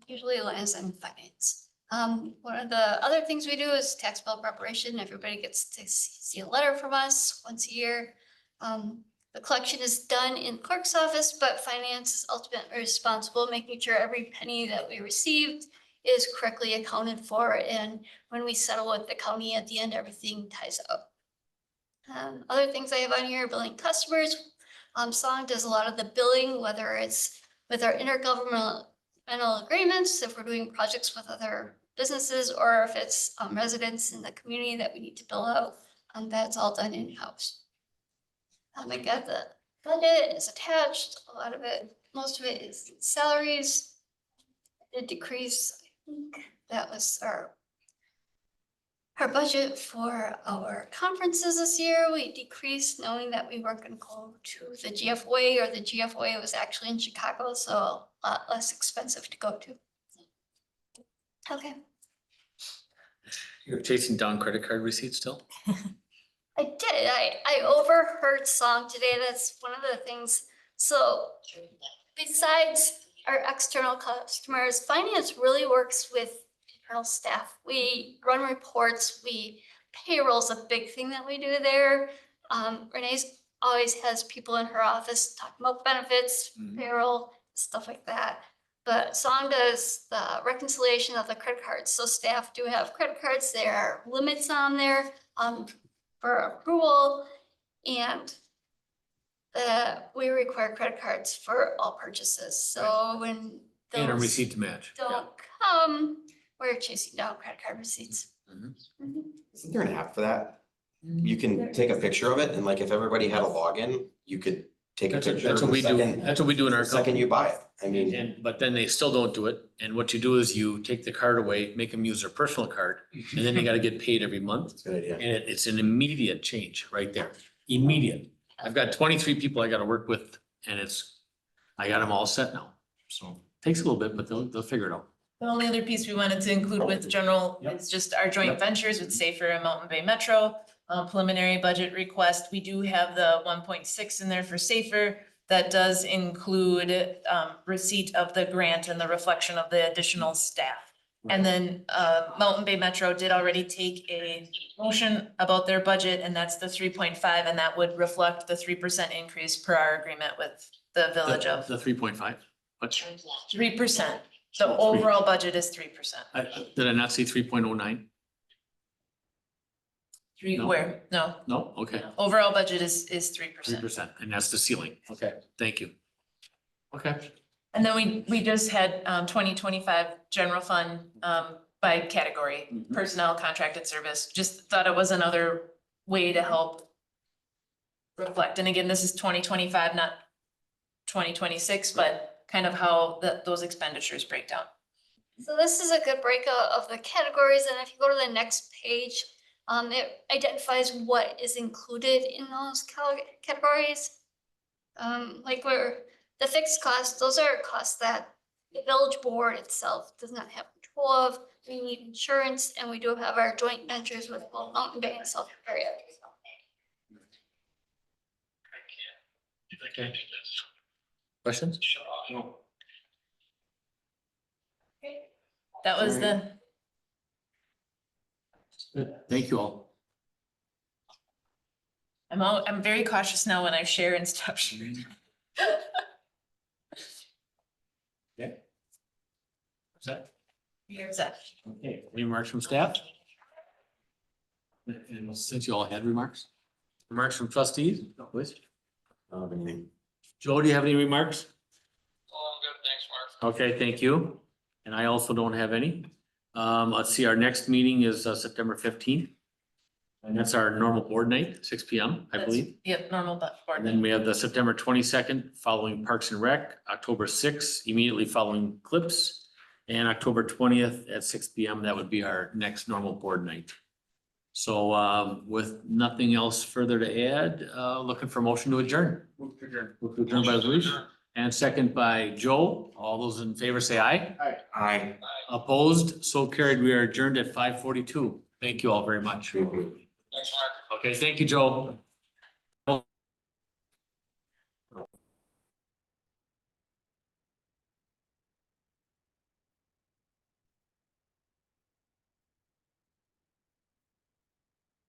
S3: usually lands in finance. One of the other things we do is tax bill preparation. Everybody gets to see a letter from us once a year. The collection is done in clerk's office, but finance is ultimately responsible, making sure every penny that we received is correctly accounted for. And when we settle with the county at the end, everything ties up. Other things I have on here, billing customers. Song does a lot of the billing, whether it's with our intergovernmental agreements, if we're doing projects with other businesses, or if it's residents in the community that we need to bill out, that's all done in-house. I got the budget is attached, a lot of it, most of it is salaries. It decreased, I think that was our budget for our conferences this year. We decreased knowing that we weren't gonna go to the GFOA, or the GFOA was actually in Chicago, so a lot less expensive to go to. Okay.
S1: You're chasing down credit card receipts still?
S3: I did. I overheard song today. That's one of the things. So besides our external customers, finance really works with internal staff. We run reports, payroll's a big thing that we do there. Renee's always has people in her office talking about benefits, payroll, stuff like that. But Song does the reconciliation of the credit cards. So staff do have credit cards. There are limits on there for approval, and we require credit cards for all purchases. So when
S1: And a
S3: those
S1: receipt to match.
S3: don't come, we're chasing down credit card receipts.
S10: Isn't there an app for that? You can take a picture of it and like if everybody had a login, you could take a picture.
S1: That's what we do.
S10: second-
S1: That's what we do in our
S10: the Second
S1: company.
S10: you buy it. I mean,
S1: And, but then they still don't do it. And what you do is you take the card away, make them use their personal card, and then they gotta get paid every month.
S10: it's a good idea.
S1: And it's an immediate change right there. Immediate. I've got 23 people I gotta work with, and I got them all set now. So takes a little bit, but they'll figure it out.
S5: The only other piece we wanted to include with general, is just our joint ventures with Safer and Mountain Bay Metro. Preliminary budget request, we do have the 1.6 in there for Safer. That does include receipt of the grant and the reflection of the additional staff. And then Mountain Bay Metro did already take a motion about their budget, and that's the 3.5, and that would reflect the 3% increase per our agreement with the village of
S1: The 3.5. What?
S5: 3%. The overall budget is 3%.
S1: Did I not see 3.09? No.
S5: Where? No,
S1: No? Okay.
S5: overall budget is 3%.
S1: 3%, and that's the ceiling. Okay, thank you. Okay.
S5: And then we just had 2025 general fund by category, personnel, contracted service, just thought it was another way to help reflect. And again, this is 2025, not 2026, but kind of how those expenditures break down.
S3: So this is a good breakout of the categories, and if you go to the next page, it identifies what is included in those categories. Like where the fixed costs, those are costs that the village board itself does not have control of. We need insurance, and we do have our joint ventures with both Mountain Bay and South Area.
S1: Okay. Questions? No.
S5: That was the,
S1: Good. Thank you all.
S5: I'm very cautious now when I share and stuff.
S1: Okay. What's that?
S5: Here's that.
S1: Okay, any remarks from staff? And since you all had remarks? Remarks from trustees, please? Joe, do you have any remarks?
S16: Oh, I'm good, thanks, Mark.
S1: Okay, thank you. And I also don't have any. Let's see, our next meeting is September 15th. And that's our normal board night, 6 p.m., I believe.
S5: Yep, normal board.
S1: And then we have the September 22nd following Parks and Rec, October 6th, immediately following Clips, and October 20th at 6 p.m. That would be our next normal board night. So with nothing else further to add, looking for a motion to adjourn. Move to adjourn by Luis, and second by Joe. All those in favor say aye.
S10: Aye.
S1: Opposed, so carried. We are adjourned at 5:42. Thank you all very much.
S16: Thanks, Mark.
S1: Okay, thank you, Joe.